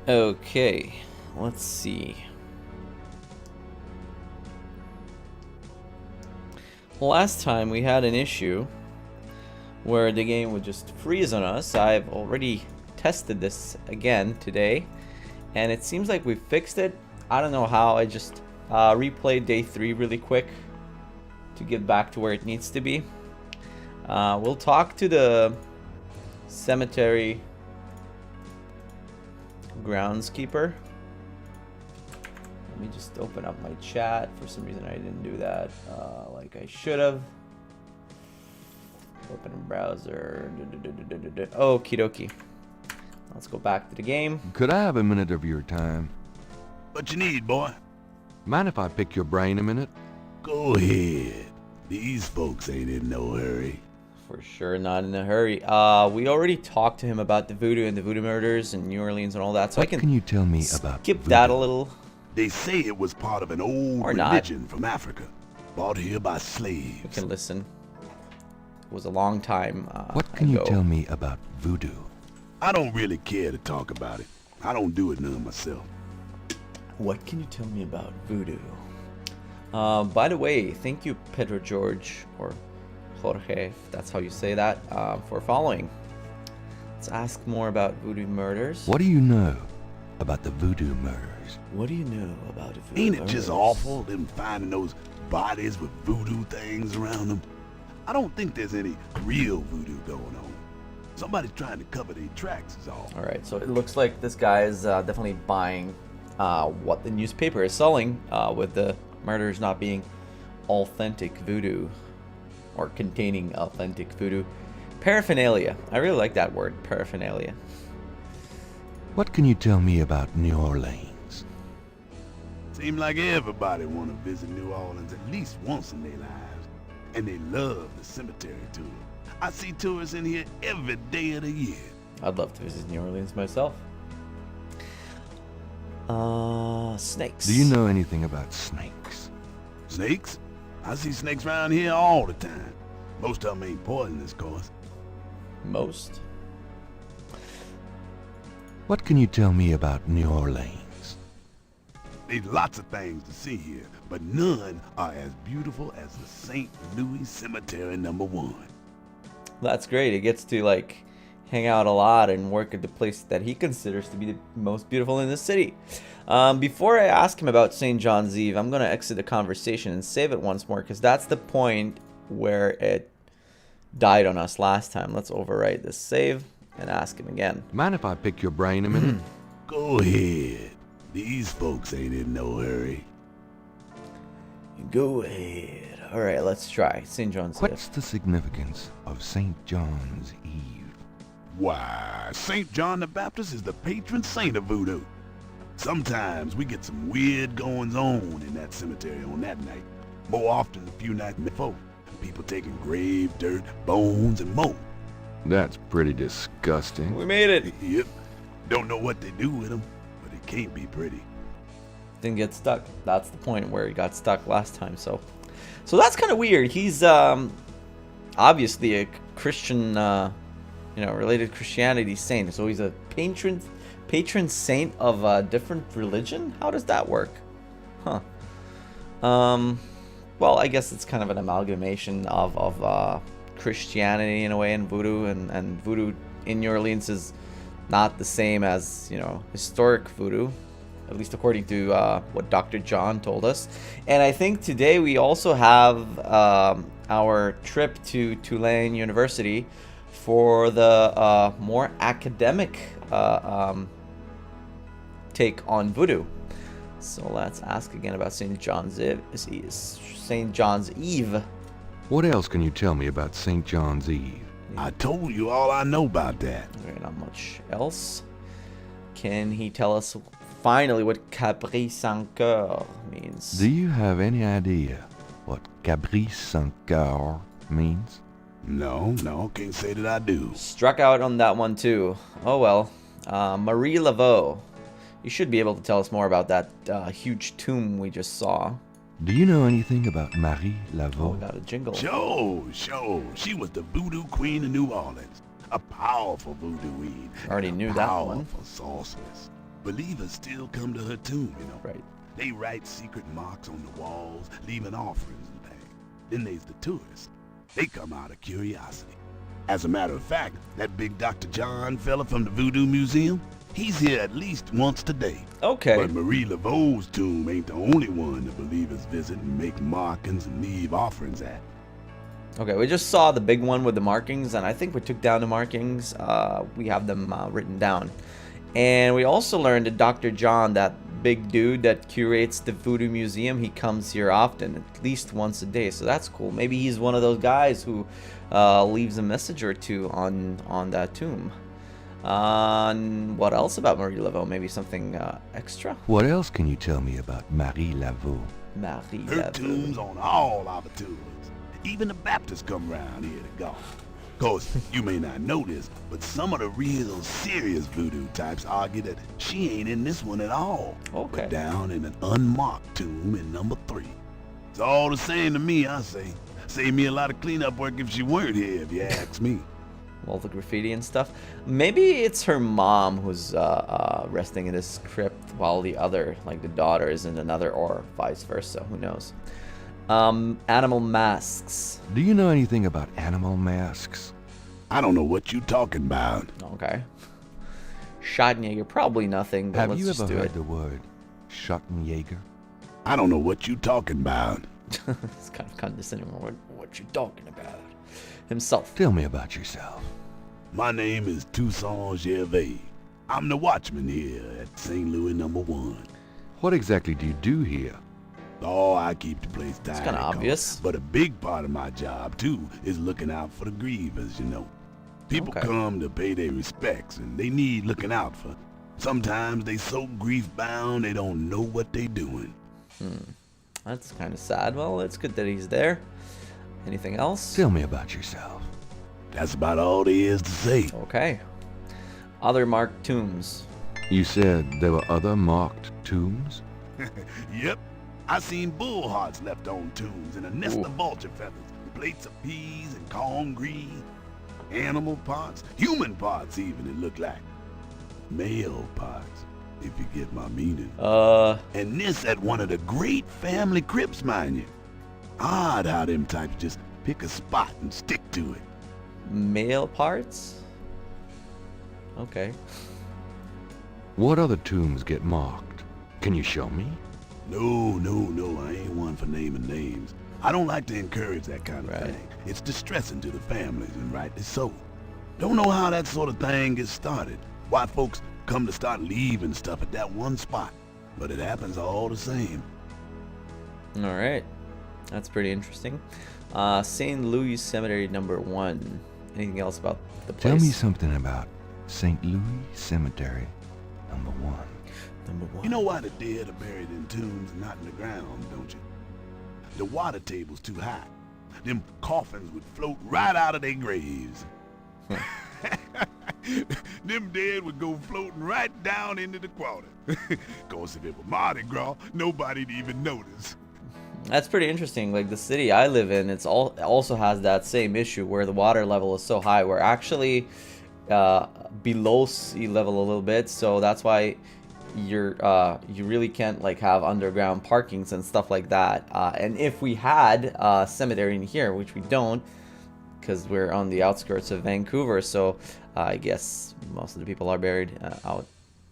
Okay, let's see. Last time we had an issue where the game would just freeze on us. I've already tested this again today, and it seems like we fixed it. I don't know how. I just replayed day 3 really quick to get back to where it needs to be. We'll talk to the cemetery groundskeeper. Let me just open up my chat. For some reason I didn't do that like I should have. Open a browser. Okie dokie. Let's go back to the game. Could I have a minute of your time? What you need, boy? Mind if I pick your brain a minute? Go ahead. These folks ain't in no hurry. For sure not in a hurry. We already talked to him about the voodoo and the voodoo murders in New Orleans and all that, so What I can you tell me about skip voodoo? that a little. They say it was part of an old Or not. religion from Africa, brought here by We slaves. can listen. It was a long time What can you ago. tell me about voodoo? I don't really care to talk about it. I don't do it none myself. What can you tell me about voodoo? By the way, thank you, Pedro George, or Jorge, if that's how you say that, for following. Let's ask more about voodoo murders. What do you know about the voodoo murders? What do you know about voodoo Ain't it murders? just awful, them finding those bodies with voodoo things around them? I don't think there's any real voodoo going on. Somebody's trying to cover their tracks is all. Alright, so it looks like this guy is definitely buying what the newspaper is selling, with the murders not being authentic voodoo, or containing authentic voodoo paraphernalia. I really like that word, paraphernalia. What can you tell me about New Orleans? Seems like everybody want to visit New Orleans at least once in their lives. And they love the cemetery tour. I see tourists in here every day of the year. I'd love to visit New Orleans myself. Snakes. Do you know anything about snakes? Snakes? I see snakes around here all the time. Most of them ain't poisonous, of course. Most? What can you tell me about New Orleans? There's lots of things to see here, but none are as beautiful as the St. Louis Cemetery #1. That's great. He gets to like hang out a lot and work at the place that he considers to be the most beautiful in the city. Before I ask him about St. John's Eve, I'm going to exit the conversation and save it once more, because that's the point where it died on us last time. Let's overwrite this save and ask him again. Mind if I pick your brain a minute? Go ahead. These folks ain't in no hurry. Go ahead. All right, let's try St. John's Eve. What's the significance of St. John's Eve? Why, St. John the Baptist is the patron saint of voodoo. Sometimes we get some weird goings on in that cemetery on that night. More often a few nights before. People taking grave dirt, bones, and more. That's pretty disgusting. We made it. Yep. Don't know what they do with them, but it can't be pretty. Didn't get stuck. That's the point where he got stuck last time. So that's kind of weird. He's obviously a Christian, related Christianity saint. So he's a patron saint of a different religion. How does that work? Huh. Well, I guess it's kind of an amalgamation of Christianity in a way, and voodoo, and voodoo in New Orleans is not the same as, historic voodoo, at least according to what Dr. John told us. And I think today we also have our trip to Tulane University for the more academic take on voodoo. So let's ask again about St. John's Eve. St. John's Eve. What else can you tell me about St. John's Eve? I told you all I know about that. Okay, not much else. Can he tell us finally what Cabri Sans Coeur means? Do you have any idea what Cabri Sans Coeur means? No, can't say that I do. Struck out on that one too. Oh well. Marie Laveau. You should be able to tell us more about that huge tomb we just saw. Do you know anything about Marie Oh, Laveau? we got a jingle. Sure. She was the voodoo queen of New Orleans. A powerful voodoo queen. Already knew that one. Powerful sorceress. Believers still come to her tomb, you know. Right. They write secret marks on the walls, leaving offerings and things. Then there's the tourists. They come out of curiosity. As a matter of fact, that big Dr. John fella from the Voodoo Museum, he's here at least once today. Okay. But Marie Laveau's tomb ain't the only one the believers visit and make markings and leave offerings at. Okay, we just saw the big one with the markings, and I think we took down the markings. We have them written down. And we also learned that Dr. John, that big dude that curates the Voodoo Museum, he comes here often, at least once a day. So that's cool. Maybe he's one of those guys who leaves a message or two on that tomb. What else about Marie Laveau? Maybe something extra? What else can you tell me about Marie Laveau? Marie Her Laveau. tomb's on all our tours. Even the Baptists come around here to golf. Of course, you may not know this, but some of the real serious voodoo types argue that she ain't in this one at all. Okay. But down in an unmarked tomb in number 3. It's all the same to me, I say. Save me a lot of cleanup work if she weren't here, if you ask me. All the graffiti and stuff. Maybe it's her mom who's resting in this crypt while the other, like the daughter, is in another, or vice versa. Who knows? Animal masks. Do you know anything about animal masks? I don't know what you talking about. Okay. Schottenjäger, probably nothing, but Have let's you just ever do heard it. the word Schottenjäger? I don't know what you talking about. It's kind of condescending. What you talking about? Himself. Tell me about yourself. My name is Toussaint Gervais. I'm the watchman here at St. Louis number 1. What exactly do you do here? Oh, I keep the place tidy. It's kind of obvious. But a big part of my job, too, is looking out for the grievers, you know. People Okay. come to pay their respects, and they need looking out for. Sometimes they so grief-bound they don't know what they doing. That's kind of sad. Well, it's good that he's there. Anything else? Tell me about yourself. That's about all there is to say. Okay. Other marked tombs. You said there were other marked tombs? Yep. I seen bull hearts left on tombs and a nest Ooh. of vulture feathers, plates of peas and corn green, animal parts, human parts even, it looked like. Male parts, if you get my meaning. And this at one of the great family crypts, mind you. Odd how them types just pick a spot and stick to it. Male parts? Okay. What other tombs get marked? Can you show me? No, I ain't one for naming names. I don't like to encourage that kind of Right. thing. It's distressing to the families, and rightly so. Don't know how that sort of thing gets started. Why folks come to start leaving stuff at that one spot. But it happens all the same. All right. That's pretty interesting. St. Louis Cemetery number 1. Anything else about the place? Tell me something about St. Louis Cemetery, number 1. Number 1. You know why the dead are buried in tombs and not in the ground, don't you? The water table's too high. Them coffins would float right out of their graves. Them dead would go floating right down into the water. Course, if it were Mardi Gras, nobody'd even notice. That's pretty interesting. Like the city I live in, also has that same issue where the water level is so high. We're actually below sea level a little bit, so that's why you really can't like have underground parkings and stuff like that. And if we had a cemetery in here, which we don't, because we're on the outskirts of Vancouver, so I guess most of the people are buried out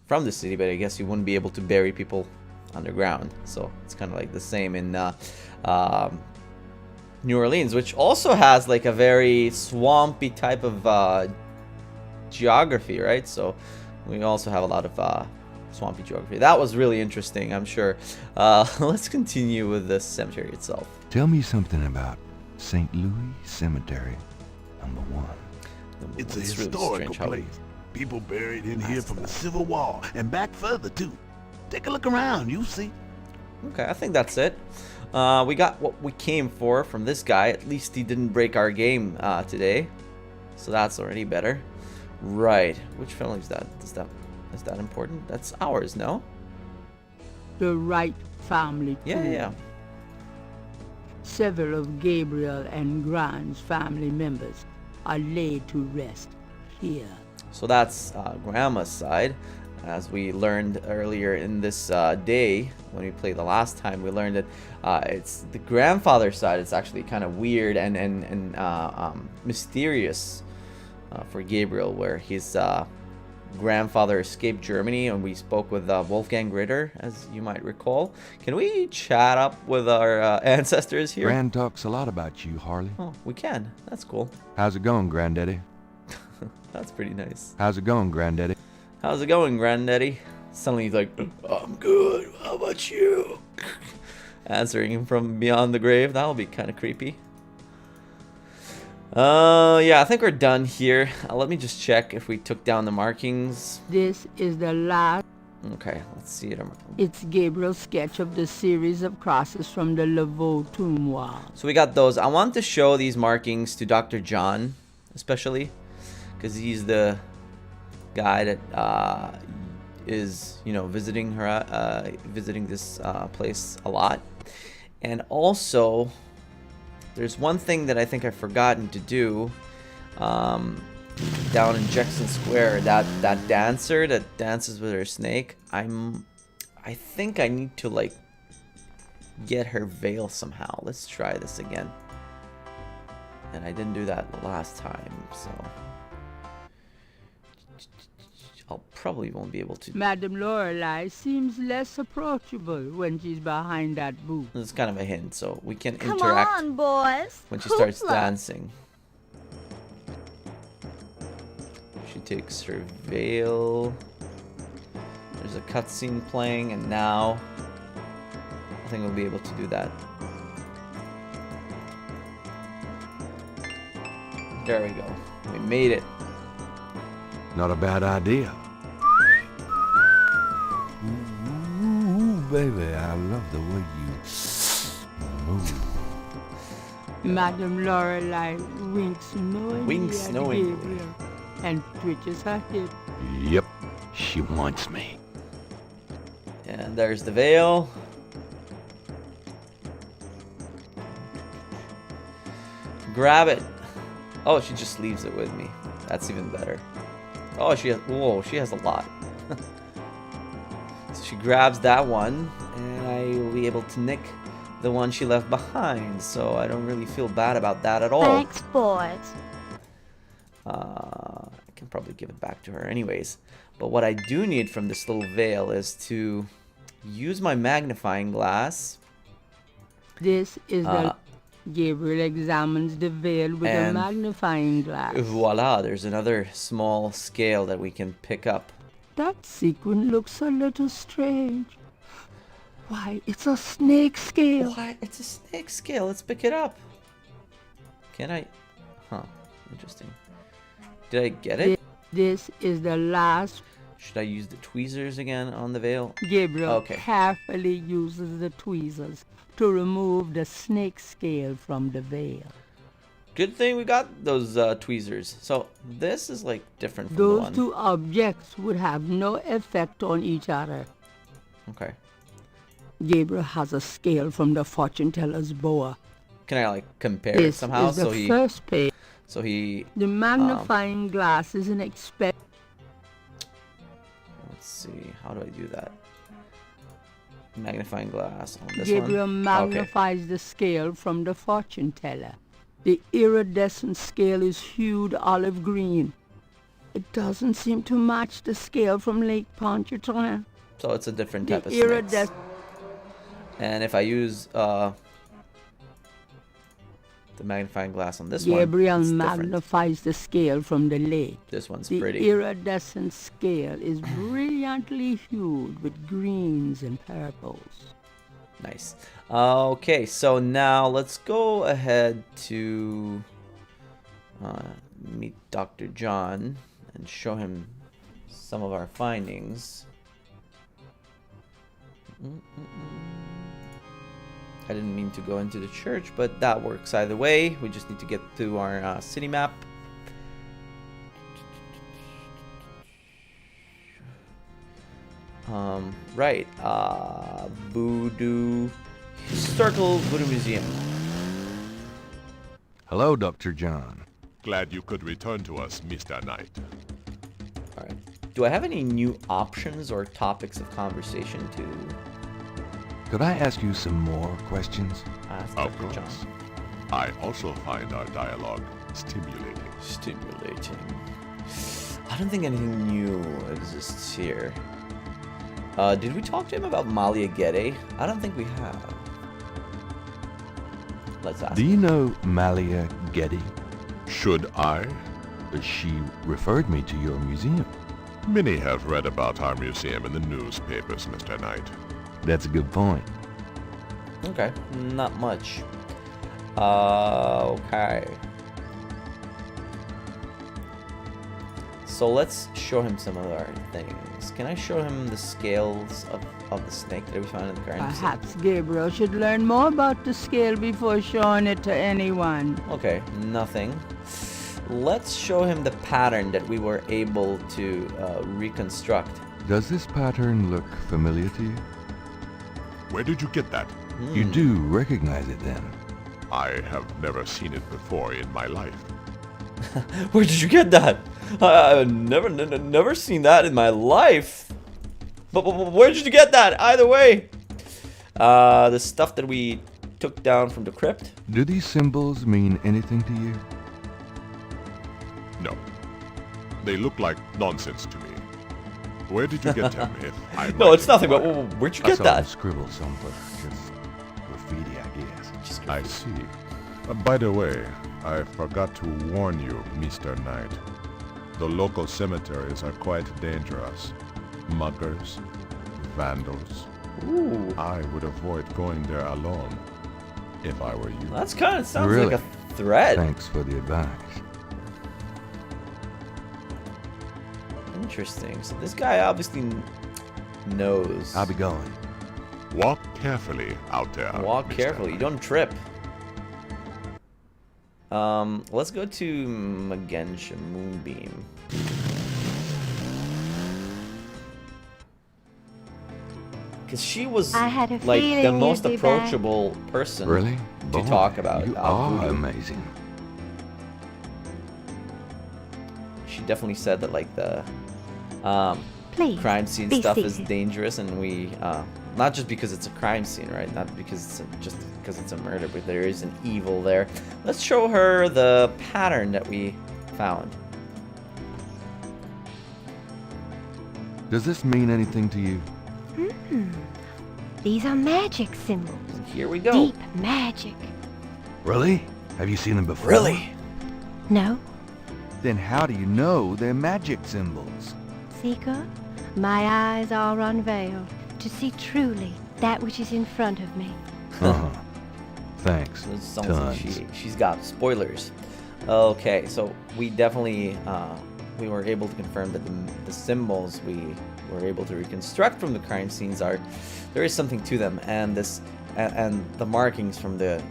from the city, but I guess you wouldn't be able to bury people underground. So it's kind of like the same in New Orleans, which also has like a very swampy type of geography, right? So we also have a lot of swampy geography. That was really interesting, I'm sure. Let's continue with the cemetery itself. Tell me something about St. Louis Cemetery, number 1. It's a really historical strange how we- place. People buried in here That's from the that. Civil War and back further too. Take a look around, you'll see. Okay, I think that's it. We got what we came for from this guy. At least he didn't break our game today, so that's already better. Right. Which family is that? Is that important? That's ours, no? The Wright family. Yeah, too. yeah. Several of Gabriel and Grant's family members are laid to rest here. So that's grandma's side. As we learned earlier in this day, when we played the last time, we learned that it's the grandfather's side. It's actually kind of weird and mysterious for Gabriel, where his grandfather escaped Germany, and we spoke with Wolfgang Ritter, as you might recall. Can we chat up with our ancestors here? Gran talks a lot about you, Harley. Oh, we can. That's cool. How's it going, Granddaddy? That's pretty nice. How's it going, Granddaddy? How's it going, Granddaddy? Suddenly he's like, I'm good. How about you? Answering him from beyond the grave. That'll be kind of creepy. Yeah, I think we're done here. Let me just check if we took down the markings. This is the last. Okay, let's see it. It's Gabriel's sketch of the series of crosses from the Laveau tomb wall. So we got those. I want to show these markings to Dr. John, especially, because he's the guy that is, you know, visiting this place a lot. And also, there's one thing that I think I've forgotten to do down in Jackson Square. That dancer that dances with her snake. I think I need to like get her veil somehow. Let's try this again. And I didn't do that the last time, so I'll probably won't be able to. Madame Lorelei seems less approachable when she's behind that booth. This is kind of a hint, so we can Come interact on, boys. when she starts Hoopla. dancing. She takes her veil. There's a cutscene playing, and now I think we'll be able to do that. There we go. We made it. Not a bad idea. Ooh, baby, I love the way you move. Madame Lorelei winks Winks at knowingly. Gabriel and twitches her hip. Yep, she wants me. And there's the veil. Grab it. Oh, she just leaves it with me. That's even better. Oh, she has a lot. So she grabs that one, and I will be able to nick the one she left behind. So I don't really feel bad about that at all. Thanks, boys. I can probably give it back to her anyways. But what I do need from this little veil is to use my magnifying glass. This is the... Gabriel examines the veil with a and magnifying glass. Voila, there's another small scale that we can pick up. That sequin looks a little strange. Why, it's a snake scale. What? It's a snake scale. Let's pick it up. Can I? Huh. Interesting. Did I get it? This is the last. Should I use the tweezers again on the veil? Gabriel Okay. carefully uses the tweezers to remove the snake scale from the veil. Good thing we got those tweezers. So this is like different from the Those one. two objects would have no effect on each other. Okay. Gabriel has a scale from the fortune teller's boa. Can I like compare it This somehow? is the first page. So he. The magnifying glass is an expensive. Let's see. How do I do that? Magnifying glass on this Gabriel one. magnifies the scale from the fortune teller. The iridescent scale is hued olive green. It doesn't seem to match the scale from Lake Pontchartrain. So it's a different The type of snakes. iridescent. And if I use the magnifying glass on this Gabriel one, it's different. magnifies the scale from the lake. This one's The pretty. iridescent scale is brilliantly hued with greens and purples. Nice. Okay, so now let's go ahead to meet Dr. John and show him some of our findings. I didn't mean to go into the church, but that works either way. We just need to get to our city map. Right. Historical Voodoo Museum. Hello, Dr. John. Glad you could return to us, Mr. Knight. Alright. Do I have any new options or topics of conversation to Could I ask you some more questions? ask Of Dr. John? course. I also find our dialogue stimulating. Stimulating. I don't think anything new exists here. Did we talk to him about Malia Gede? I don't think we have. Let's ask. Do you know Malia Getty? Should I? She referred me to your museum. Many have read about our museum in the newspapers, Mr. Knight. That's a good point. Okay, not much. Okay. So let's show him some other things. Can I show him the scales of the snake that we found in the crime scene? Perhaps Gabriel should learn more about the scale before showing it to anyone. Okay, nothing. Let's show him the pattern that we were able to reconstruct. Does this pattern look familiar to you? Where did you get that? You do recognize it then? I have never seen it before in my life. Where did you get that? I've never seen that in my life. But where did you get that? Either way. The stuff that we took down from the crypt. Do these symbols mean anything to you? No. They look like nonsense to me. Where did you get them, if I No, might it's nothing. But inquire? where'd you I get saw them that? scribbled somewhere. Just graffiti, I guess. Just I see. By the way, I forgot to warn you, Mr. Knight. The local cemeteries are quite dangerous. Muggers, vandals. Ooh, I would avoid going there alone, if I were you. that's kind of sounds Really? like a threat. Thanks for the advice. Interesting. So this guy obviously knows. I'll be going. Walk carefully out there. Walk Mr. carefully. Knight. Don't trip. Let's go to Magensha Moonbeam. Because she was I had a like feeling the you'd most be back. approachable person Really? to Boy, talk about. You are voodoo. amazing. She definitely said that like the Please, crime scene be stuff is seated. dangerous, and we not just because it's a crime scene, right? Not because just because it's a murder, but there is an evil there. Let's show her the pattern that we found. Does this mean anything to you? These are magic symbols. And here we go. Deep magic. Really? Have you seen them before? Really? No, Then how do you know they're magic symbols? Seeker, my eyes are unveiled to see truly that which is in front of me. Uh-huh. Thanks. This sounds like Tons. she's got spoilers. Okay, so we definitely we were able to confirm that the symbols we were able to reconstruct from the crime scenes there is something to them, and and the markings from the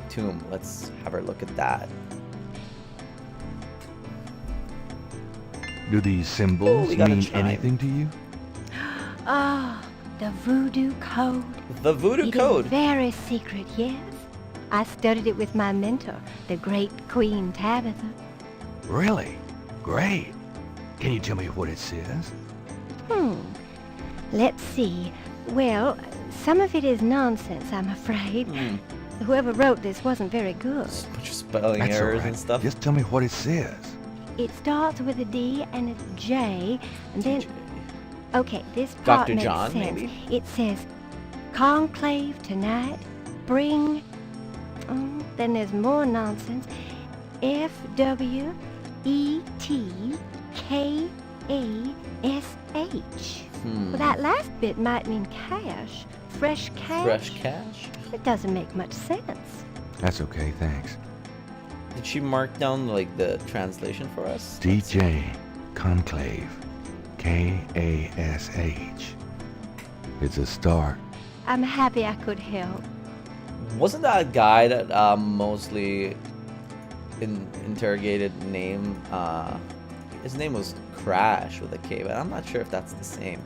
tomb. Let's have her look at that. Do these Oh, symbols we got a mean chime. anything to you? Ah, the voodoo code. The voodoo It is code. very secret, yes. I studied it with my mentor, the great Queen Tabitha. Really? Great. Can you tell me what it says? Let's see. Well, some of it is nonsense, I'm afraid. Whoever wrote this wasn't very good. Just a bunch of spelling That's errors all right. and stuff. Just tell me what it says. It starts with a D and a J, and then... DJ. Okay, this part Dr. makes John, sense. maybe? It says, conclave tonight, bring... then there's more nonsense. F-W-E-T-K-A-S-H. Well, that last bit might mean cash. Fresh cash. Fresh cash. It doesn't make much sense. That's okay, thanks. Did she mark down like the translation for us? DJ Conclave. K-A-S-H. It's a start. I'm happy I could help. Wasn't that a guy that mostly interrogated name? His name was Crash with a K, but I'm not sure if that's the same.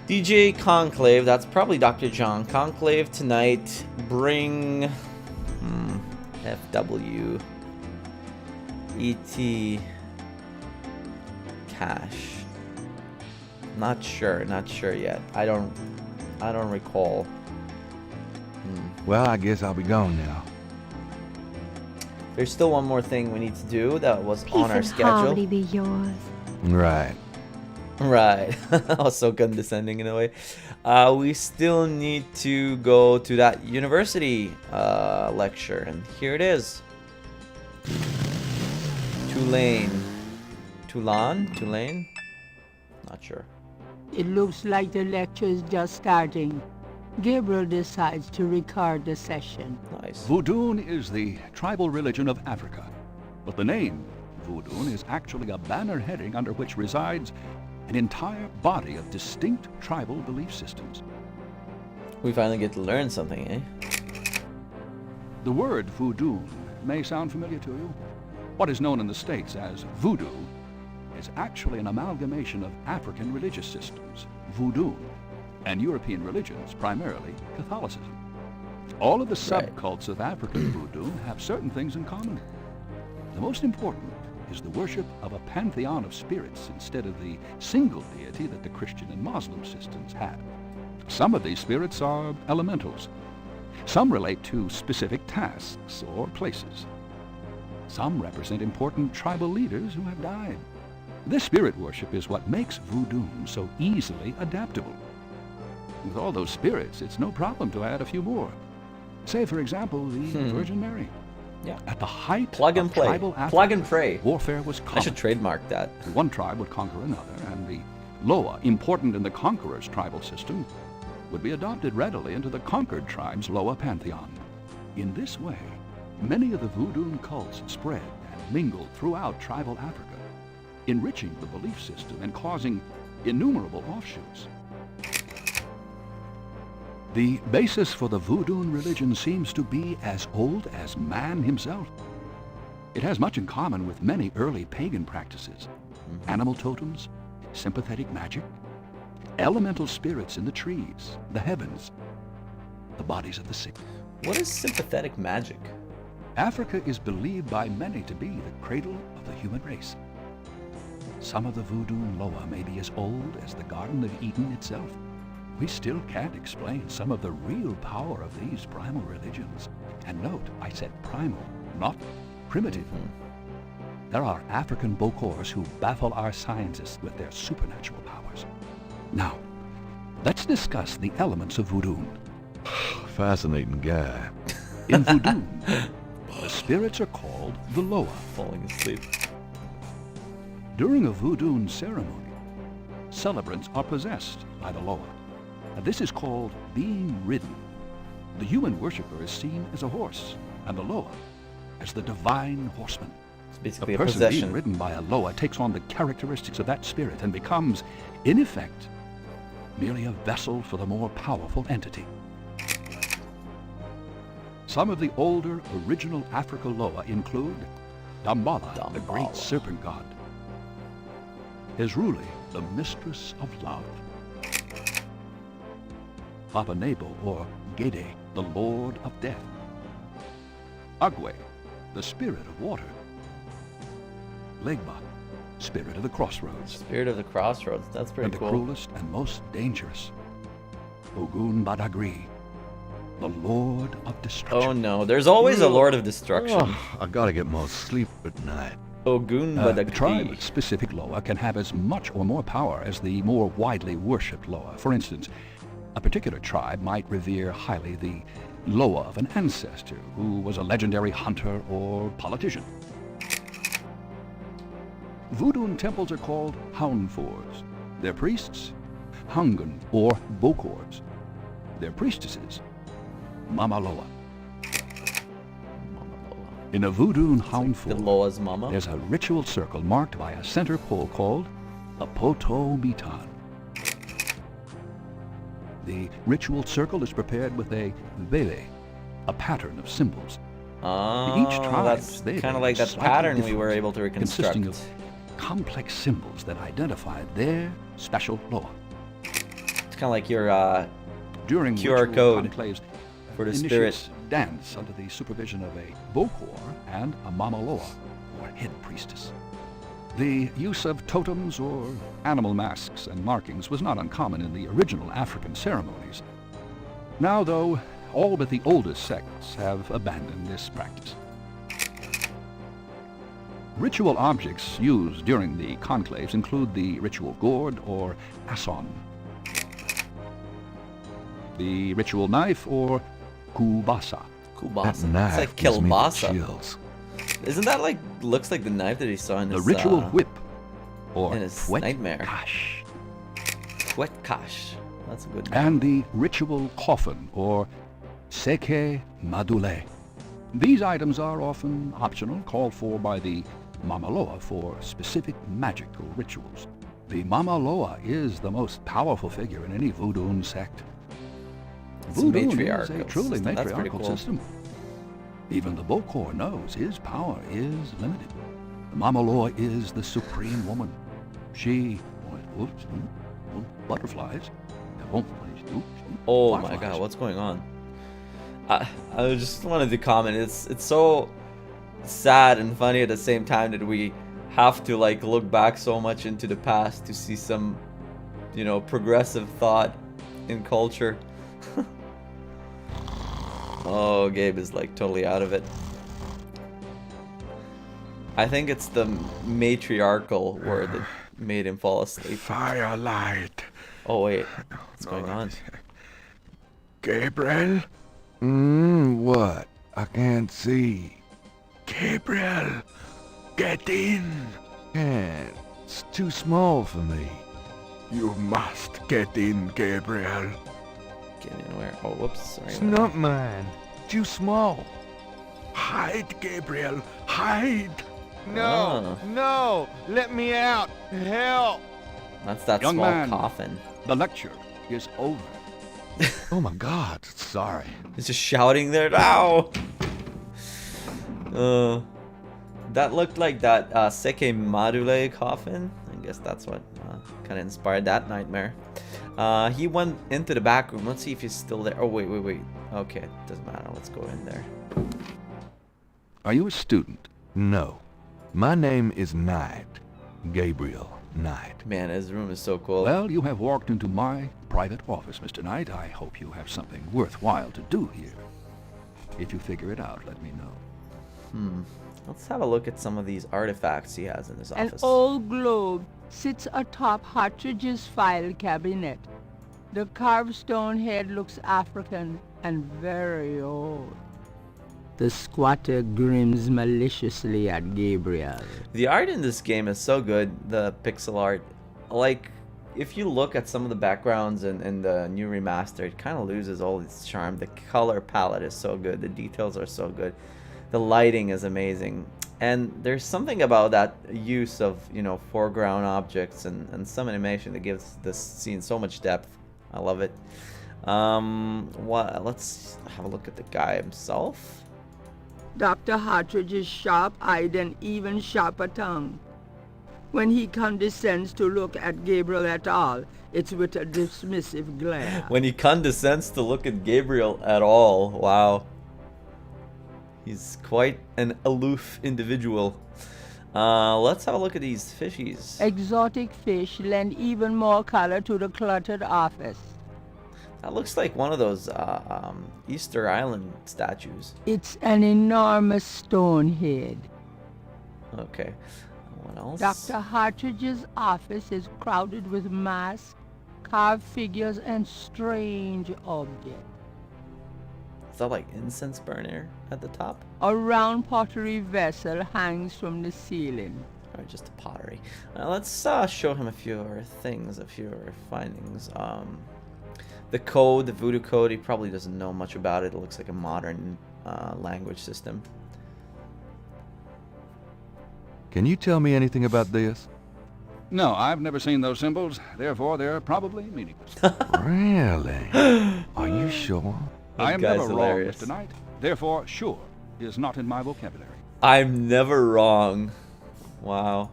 DJ Conclave, that's probably Dr. John. Conclave tonight, bring FW ET cache. Not sure yet. I don't recall. Well, I guess I'll be gone now. There's still one more thing we need to do that was Peace on our and schedule. harmony be yours. Right. Right. Also condescending in a way. We still need to go to that university lecture, and here it is. Tulane? Not sure. It looks like the lecture is just starting. Gabriel decides to record the session. Nice. Voodoo is the tribal religion of Africa, but the name Voodoo is actually a banner heading under which resides an entire body of distinct tribal belief systems. We finally get to learn something, eh? The word voodoo may sound familiar to you. What is known in the States as voodoo is actually an amalgamation of African religious systems, voodoo, and European religions, primarily Catholicism. All of the subcults of African voodoo have certain things in common. The most important is the worship of a pantheon of spirits instead of the single deity that the Christian and Muslim systems have. Some of these spirits are elementals. Some relate to specific tasks or places. Some represent important tribal leaders who have died. This spirit worship is what makes voodoo so easily adaptable. With all those spirits, it's no problem to add a few more. Say, for example, the Virgin Mary. Yeah. At the height Plug and of play. tribal Africa, Plug and pray. warfare was common. I should trademark that. One tribe would conquer another, and the Loa, important in the conqueror's tribal system, would be adopted readily into the conquered tribe's Loa pantheon. In this way, many of the voodoo cults spread and mingled throughout tribal Africa, enriching the belief system and causing innumerable offshoots. The basis for the voodoo religion seems to be as old as man himself. It has much in common with many early pagan practices: animal totems, sympathetic magic, elemental spirits in the trees, the heavens, the bodies of the sick. What is sympathetic magic? Africa is believed by many to be the cradle of the human race. Some of the voodoo Loa may be as old as the Garden of Eden itself. We still can't explain some of the real power of these primal religions. And note, I said primal, not primitive. There are African Bokors who baffle our scientists with their supernatural powers. Now, let's discuss the elements of voodoo. Fascinating guy. In voodoo, the spirits are called the Loa. Falling asleep. During a voodoo ceremony, celebrants are possessed by the Loa. And this is called being ridden. The human worshiper is seen as a horse, and the Loa as the divine horseman. It's A basically a person possession. being ridden by a Loa takes on the characteristics of that spirit and becomes, in effect, merely a vessel for the more powerful entity. Some of the older original Africa Loa include Dambala, the great Dambala. serpent god; Hezruli, the mistress of love; Papa Nebo, or Gede, the lord of death; Agwe, the spirit of water; Legba, spirit of the crossroads; Spirit of the Crossroads. That's pretty and the cool. cruelest and most dangerous, Ogun Badagri, the Lord of Destruction. Oh no, there's always a Lord of Destruction. Oh, I gotta get more sleep at night. Ogun The Badagri. tribe-specific Loa can have as much or more power as the more widely worshipped Loa. For instance, a particular tribe might revere highly the Loa of an ancestor who was a legendary hunter or politician. Voodoo temples are called Houndfors. Their priests, Hungun or Bokors. Their priestesses, Mama Loa. In a voodoo The Houndfor, Loa's mama. there's a ritual circle marked by a center pole called a poto mitan. The ritual circle is prepared with a vele, a pattern of symbols. Oh, Each tribe's that's vele kind of like is that slightly pattern we different, were able to reconstruct. consisting of complex symbols that identify their special Loa. It's kind of like your During QR ritual code conclaves, for the initiates spirit. dance under the supervision of a Bokor and a Mama Loa, or head priestess. The use of totems or animal masks and markings was not uncommon in the original African ceremonies. Now, though, all but the oldest sects have abandoned this practice. Ritual objects used during the conclaves include the ritual gourd or asson, the ritual knife or kubasa. Kubasa. Knife It's like gives me the kielbasa. chills. Isn't that like, looks like the knife that he saw in The his ritual whip, or in his fouet nightmare. cache, Kwetkash. That's a good name. and the ritual coffin, or seke madule. These items are often optional, called for by the Mamaloa for specific magical rituals. The Mamaloa is the most powerful figure in any voodoo sect. It's a Voodoo is a matriarchal truly system. That's pretty matriarchal cool. system. Even the Bokor knows his power is limited. The Mamaloa is the supreme woman. She, butterflies. Oh my god, what's going on? I just wanted to comment. It's so sad and funny at the same time that we have to like look back so much into the past to see some, you know, progressive thought in culture. Oh, Gabe is like totally out of it. I think it's the matriarchal word that made him fall asleep. Firelight. Oh wait, what's going on? Gabriel? What? I can't see. Gabriel, get in. Can't. It's too small for me. You must get in, Gabriel. Get in where? Oh, whoops. Sorry. It's not mine. Too small. Hide, Gabriel, hide. No, no, let me out. Help. That's that Young small man. coffin. The lecture is over. Oh my God, sorry. He's just shouting there. Ow! That looked like that Seke Madule coffin. I guess that's what kind of inspired that nightmare. He went into the back room. Let's see if he's still there. Oh, wait. Okay, doesn't matter. Let's go in there. Are you a student? No. My name is Knight. Gabriel Knight. Man, his room is so cool. Well, you have walked into my private office, Mr. Knight. I hope you have something worthwhile to do here. If you figure it out, let me know. Let's have a look at some of these artifacts he has in his An office. old globe sits atop Hartridge's file cabinet. The carved stone head looks African and very old. The squatter grins maliciously at Gabriel. The art in this game is so good, the pixel art. Like, if you look at some of the backgrounds in the new remaster, it kind of loses all its charm. The color palette is so good, the details are so good, the lighting is amazing. And there's something about that use of, you know, foreground objects and some animation that gives this scene so much depth. I love it. Let's have a look at the guy himself. Dr. Hartridge is sharp-eyed and even sharper-tongued. When he condescends to look at Gabriel at all, it's with a dismissive glare. When he condescends to look at Gabriel at all, wow. He's quite an aloof individual. Let's have a look at these fishies. Exotic fish lend even more color to the cluttered office. That looks like one of those Easter Island statues. It's an enormous stone head. Okay. What else? Dr. Hartridge's office is crowded with masks, carved figures, and strange objects. Is that like incense burner at the top? A round pottery vessel hangs from the ceiling. Or just a pottery? Let's show him a few of our things, a few of our findings. The code, the voodoo code, he probably doesn't know much about it. It looks like a modern language system. Can you tell me anything about this? No, I've never seen those symbols. Therefore, they're probably meaningless. Really? Are you sure? I am guy's never hilarious. wrong, Mr. Knight. Therefore, sure is not in my vocabulary. I'm never wrong. Wow.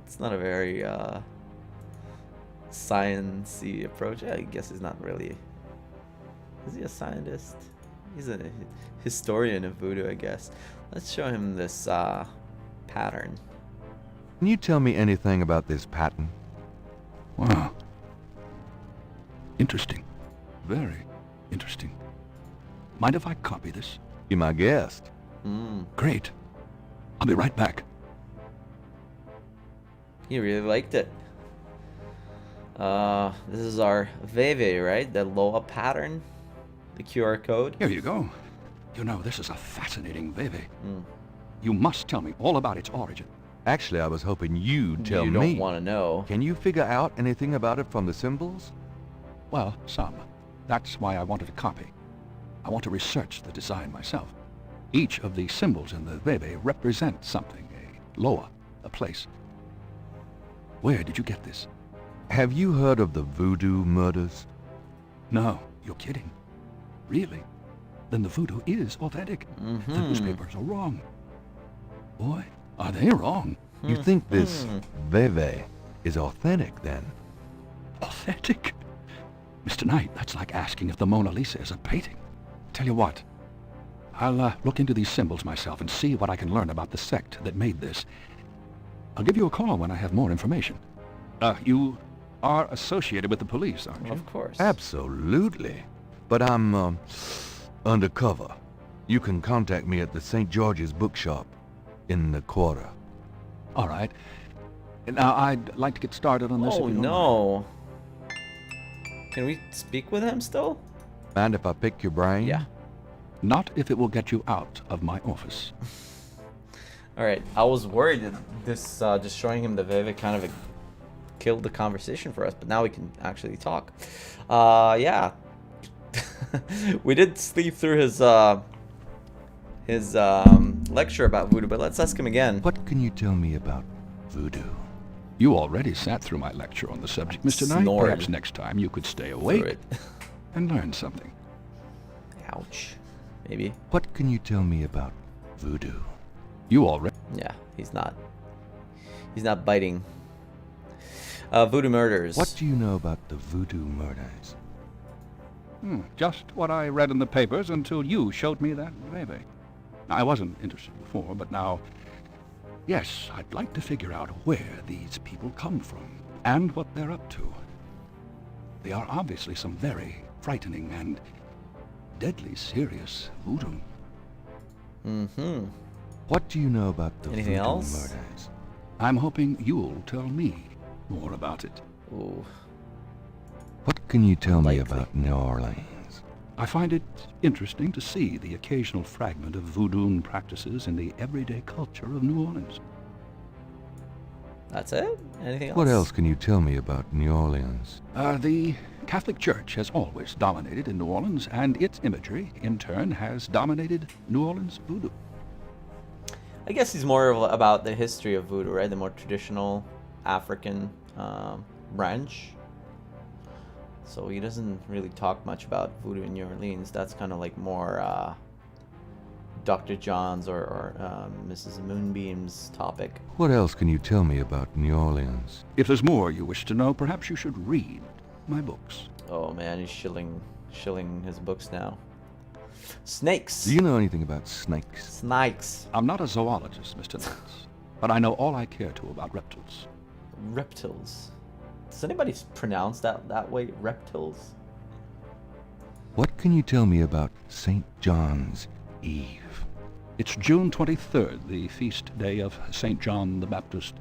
It's not a very science-y approach. I guess he's not really. Is he a scientist? He's a historian of voodoo, I guess. Let's show him this pattern. Can you tell me anything about this pattern? Wow. Interesting. Very interesting. Mind if I copy this? Be my guest. Great. I'll be right back. He really liked it. This is our Veve, right? The Loa pattern, the QR code. Here you go. You know, this is a fascinating Veve. You must tell me all about its origin. Actually, I was hoping you'd tell you me. don't want to know. Can you figure out anything about it from the symbols? Well, some. That's why I wanted a copy. I want to research the design myself. Each of the symbols in the Veve represents something, a Loa, a place. Where did you get this? Have you heard of the Voodoo Murders? No, you're kidding. Really? Then the voodoo is authentic. The newspapers are wrong. Boy, are they wrong. You think this Veve is authentic, then? Authentic? Mr. Knight, that's like asking if the Mona Lisa is a painting. Tell you what, I'll look into these symbols myself and see what I can learn about the sect that made this. I'll give you a call when I have more information. You are associated with the police, aren't you? Of course. Absolutely. But I'm, undercover. You can contact me at the St. George's bookshop in the quarter. All right. Now, I'd like to get started on this. Oh, no. Can we speak with him still? Mind if I pick your brain? Yeah. Not if it will get you out of my office. All right. I was worried that this just showing him the Veve kind of killed the conversation for us, but now we can actually talk. Yeah. We did sleep through his lecture about voodoo, but let's ask him again. What can you tell me about voodoo? You already sat through my lecture on the subject, Mr. Knight. Snored Perhaps next time you could stay through awake it. and learn something. Ouch. Maybe. What can you tell me about voodoo? You already... Yeah, he's not biting. Voodoo Murders. What do you know about the Voodoo Murders? Just what I read in the papers until you showed me that Veve. I wasn't interested before, but now... Yes, I'd like to figure out where these people come from and what they're up to. They are obviously some very frightening and deadly serious voodoo. What do you know about the Anything Voodoo else? Murders? I'm hoping you'll tell me more about it. Ooh. What can you tell me Likely. about New Orleans? I find it interesting to see the occasional fragment of voodoo practices in the everyday culture of New Orleans. That's it? Anything else? What else can you tell me about New Orleans? The Catholic Church has always dominated in New Orleans, and its imagery, in turn, has dominated New Orleans voodoo. I guess he's more about the history of voodoo, right? The more traditional African branch. So he doesn't really talk much about voodoo in New Orleans. That's kind of like more Dr. John's or Mrs. Moonbeam's topic. What else can you tell me about New Orleans? If there's more you wish to know, perhaps you should read my books. Oh man, he's shilling his books now. Snakes. Do you know anything about snakes? Snakes. I'm not a zoologist, Mr. Knight, but I know all I care to about reptiles. Reptiles. Does anybody pronounce that way? Reptiles? What can you tell me about St. John's Eve? It's June 23rd, the feast day of St. John the Baptist.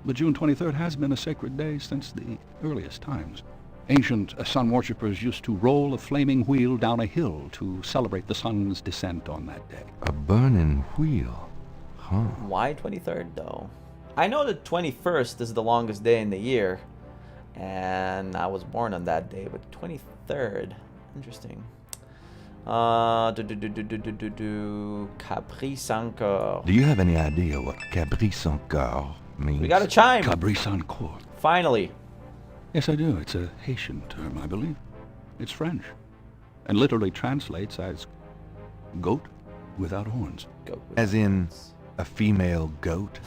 But June 23rd has been a sacred day since the earliest times. Ancient sun worshippers used to roll a flaming wheel down a hill to celebrate the sun's descent on that day. A burning wheel? Huh. Why 23rd though? I know the 21st is the longest day in the year, and I was born on that day, but 23rd, interesting. Capri Sans Coeur. Do you have any idea what Cabri Sans Coeur means? We got a chime. Cabri Sans Coeur. Finally. Yes, I do. It's a Haitian term, I believe. It's French, and literally translates as goat without horns. Go with As in this. a female goat?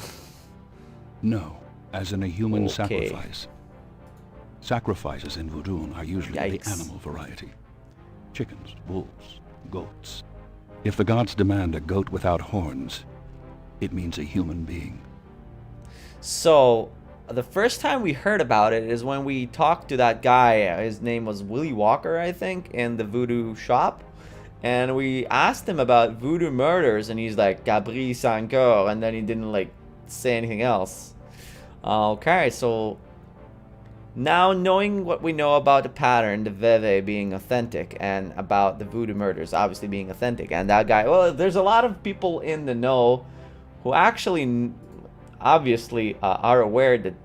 No, as in a human Okay. sacrifice. Sacrifices in voodoo are usually Yikes. the animal variety. Chickens, wolves, goats. If the gods demand a goat without horns, it means a human being. So the first time we heard about it is when we talked to that guy. His name was Willie Walker, I think, in the voodoo shop. And we asked him about Voodoo Murders, and he's like, Gabriel Knight, and then he didn't like say anything else. Okay, so now knowing what we know about the pattern, the Veve being authentic, and about the Voodoo Murders obviously being authentic, and that guy, well, there's a lot of people in the know who actually obviously are aware that,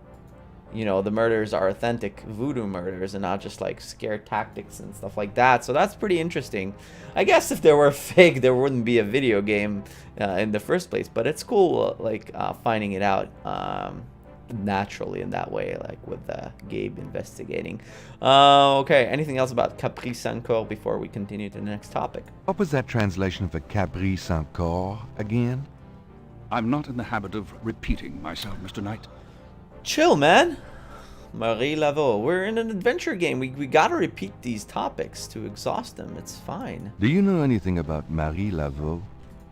you know, the murders are authentic voodoo murders and not just like scare tactics and stuff like that. So that's pretty interesting. I guess if they were fake, there wouldn't be a video game in the first place. But it's cool, finding it out naturally in that way, like with Gabe investigating. Okay, anything else about Capri Sancourt before we continue to the next topic? What was that translation for Capri Sancourt again? I'm not in the habit of repeating myself, Mr. Knight. Chill, man. Marie Laveau. We're in an adventure game. We gotta repeat these topics to exhaust them. It's fine. Do you know anything about Marie Laveau?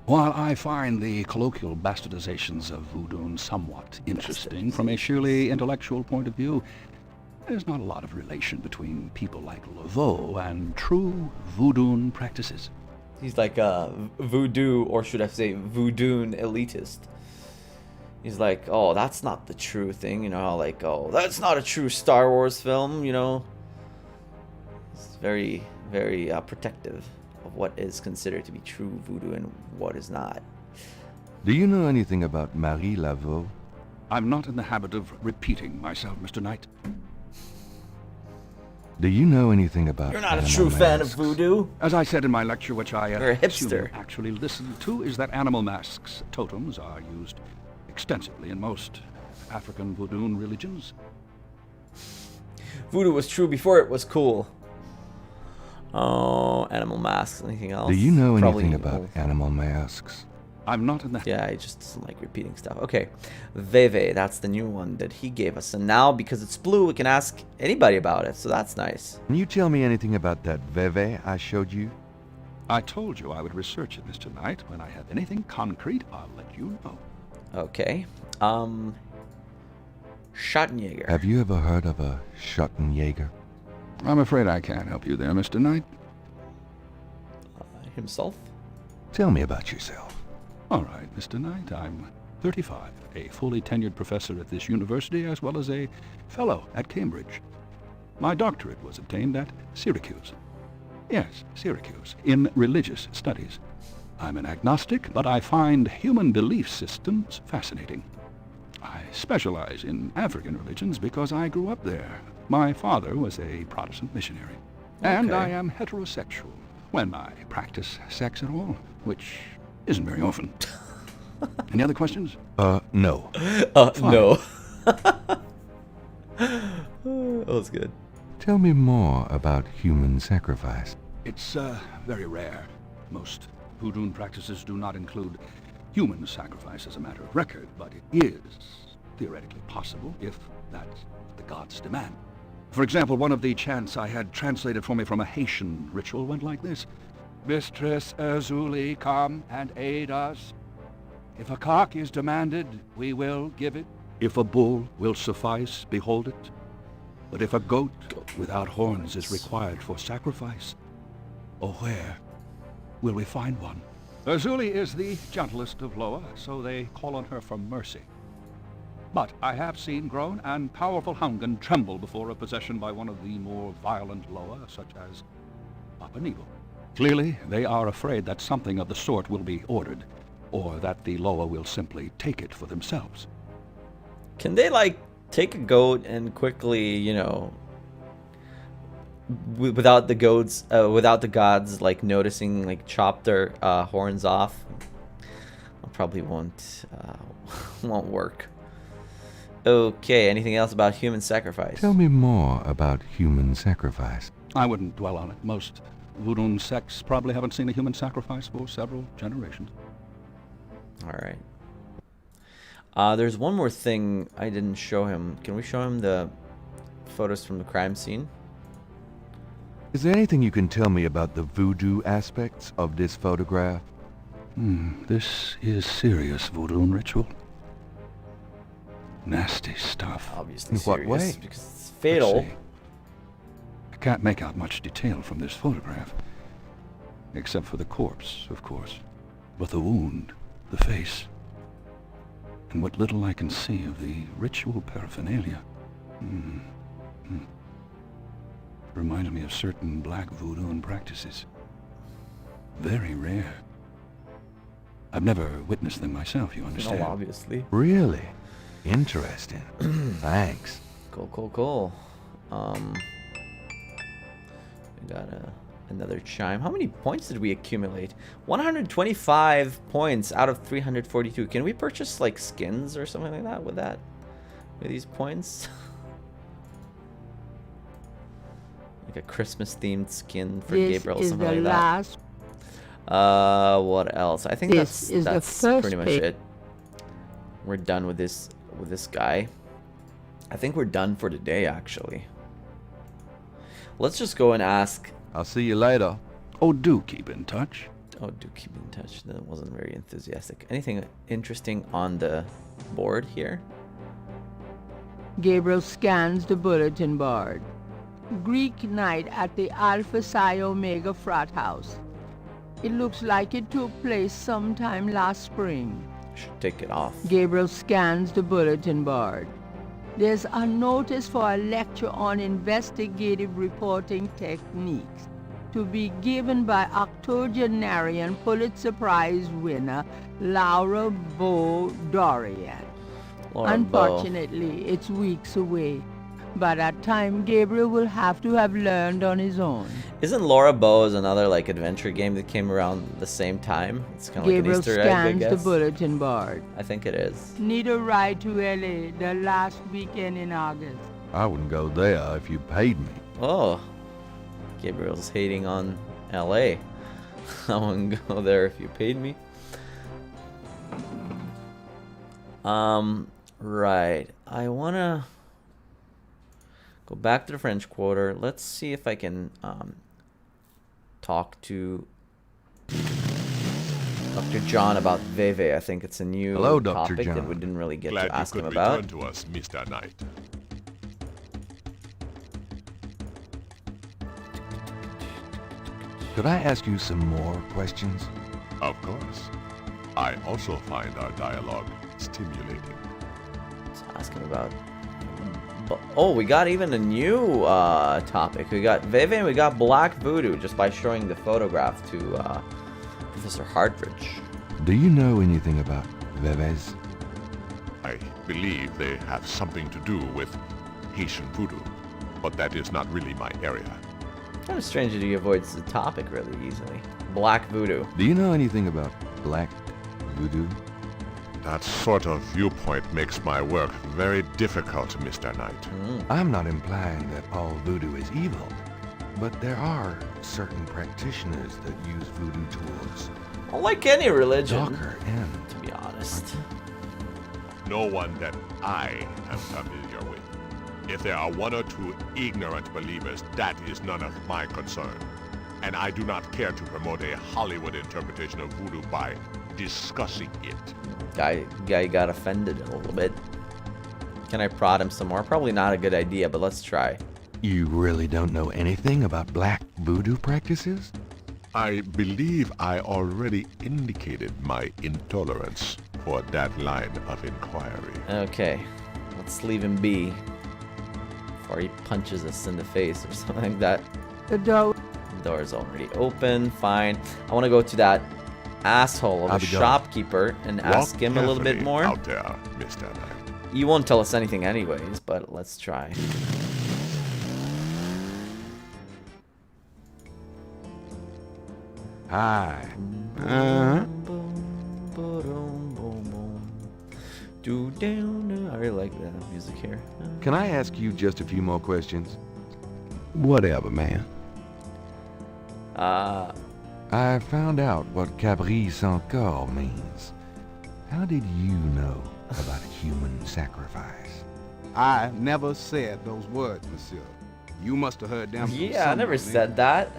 While I find the colloquial bastardizations of voodoo somewhat interesting from a sheerly intellectual point of view, there's not a lot of relation between people like Laveau and true voodoo practices. He's like a voodoo, or should I say voodoo elitist. He's like, oh, that's not the true thing, you know, like, oh, that's not a true Star Wars film, you know. It's very, very protective of what is considered to be true voodoo and what is not. Do you know anything about Marie Laveau? I'm not in the habit of repeating myself, Mr. Knight. Do you know anything about You're not a animal true fan of masks? voodoo? As I said in my lecture, which I You're a assume hipster. you actually listened to, is that animal masks, totems, are used extensively in most African voodoo religions. Voodoo was true before it was cool. Oh, animal masks. Anything else? Do you know Probably anything about old. animal masks? I'm not in the... Yeah, he just doesn't like repeating stuff. Okay, Veve, that's the new one that he gave us. And now, because it's blue, we can ask anybody about it. So that's nice. Can you tell me anything about that Veve I showed you? I told you I would research it, Mr. Knight. When I have anything concrete, I'll let you know. Okay. Schottenjäger. Have you ever heard of a Schottenjäger? I'm afraid I can't help you there, Mr. Knight. Himself? Tell me about yourself. All right, Mr. Knight, I'm 35, a fully tenured professor at this university, as well as a fellow at Cambridge. My doctorate was obtained at Syracuse. Yes, Syracuse, in religious studies. I'm an agnostic, but I find human belief systems fascinating. I specialize in African religions because I grew up there. My father was a Protestant missionary. And Okay. I am heterosexual, when I practice sex at all, which isn't very often. Any other questions? No. Fine. No. Oh, that's good. Tell me more about human sacrifice. It's very rare. Most voodoo practices do not include human sacrifice as a matter of record, but it is theoretically possible if that's the gods demand. For example, one of the chants I had translated for me from a Haitian ritual went like this. Mistress Azuli, come and aid us. If a cock is demanded, we will give it. If a bull will suffice, behold it. But if a goat without horns is required for sacrifice, oh, where will we find one? Azuli is the gentlest of Loa, so they call on her for mercy. But I have seen grown and powerful Hungan tremble before a possession by one of the more violent Loa, such as Papa Nebo. Clearly, they are afraid that something of the sort will be ordered, or that the Loa will simply take it for themselves. Can they, like, take a goat and quickly, you know, without the gods, like, noticing, like, chop their horns off? Probably won't work. Okay, anything else about human sacrifice? Tell me more about human sacrifice. I wouldn't dwell on it. Most voodoo sects probably haven't seen a human sacrifice for several generations. Alright. There's one more thing I didn't show him. Can we show him the photos from the crime scene? Is there anything you can tell me about the voodoo aspects of this photograph? This is serious voodoo ritual. Nasty stuff. Obviously In what serious way? because it's Let's fatal. see. I can't make out much detail from this photograph. Except for the corpse, of course. But the wound, the face, and what little I can see of the ritual paraphernalia. Reminded me of certain black voodoo and practices. Very rare. I've never witnessed them myself, you understand? No, obviously. Really? Interesting. Thanks. Cool. We got another chime. How many points did we accumulate? 125 points out of 342. Can we purchase like skins or something like that with these points? Like a Christmas themed skin for This Gabriel, is something the like last. that. What else? I think This is the that's first pretty much page. it. We're done with this guy. I think we're done for today, actually. Let's just go and ask. I'll see you later. Oh, do keep in touch. Oh, do keep in touch. That wasn't very enthusiastic. Anything interesting on the board here? Gabriel scans the bulletin board. Greek night at the Alpha Psi Omega frat house. It looks like it took place sometime last spring. Should take it off. Gabriel scans the bulletin board. There's a notice for a lecture on investigative reporting techniques to be given by octogenarian Pulitzer Prize winner Laura Bow Dorian. Laura Bow. Unfortunately, it's weeks away. By that time, Gabriel will have to have learned on his own. Isn't Laura Bow's another like adventure game that came around the same time? It's kind of like an Gabriel Easter egg, I scans the guess. bulletin board. I think it is. Need a ride to LA the last weekend in August. I wouldn't go there if you paid me. Oh, Gabriel's hating on LA. I wouldn't go there if you paid me. Right. I wanna go back to the French Quarter. Let's see if I can talk to Dr. John about Veve. I think it's a new Hello, Dr. topic that John. we didn't really get Glad to ask you him could about. return to us, Mr. Knight. Could I ask you some more questions? Of course. I also find our dialogue stimulating. Let's ask him about. Oh, we got even a new topic. We got Veve and we got Black Voodoo just by showing the photograph to Professor Hartridge. Do you know anything about Veves? I believe they have something to do with Haitian voodoo, but that is not really my area. Kind of strange that he avoids the topic really easily. Black Voodoo. Do you know anything about Black Voodoo? That sort of viewpoint makes my work very difficult, Mr. Knight. I'm not implying that all voodoo is evil, but there are certain practitioners that use voodoo tools. Well, like any religion, Darker end. to be honest. No one that I am familiar with. If there are one or two ignorant believers, that is none of my concern. And I do not care to promote a Hollywood interpretation of voodoo by discussing it. Guy got offended a little bit. Can I prod him some more? Probably not a good idea, but let's try. You really don't know anything about black voodoo practices? I believe I already indicated my intolerance for that line of inquiry. Okay, let's leave him be before he punches us in the face or something like that. The door. Door's already open. Fine. I want to go to that asshole of I'll a be going. shopkeeper and ask him a little bit carefully more. out there, Mr. Knight. You won't tell us anything anyways, but let's try. Hi. I really like the music here. Can I ask you just a few more questions? Whatever, man. I found out what Cabri Sans Corps means. How did you know about human sacrifice? I never said those words, monsieur. You must have heard them from Yeah, I never someone, said that.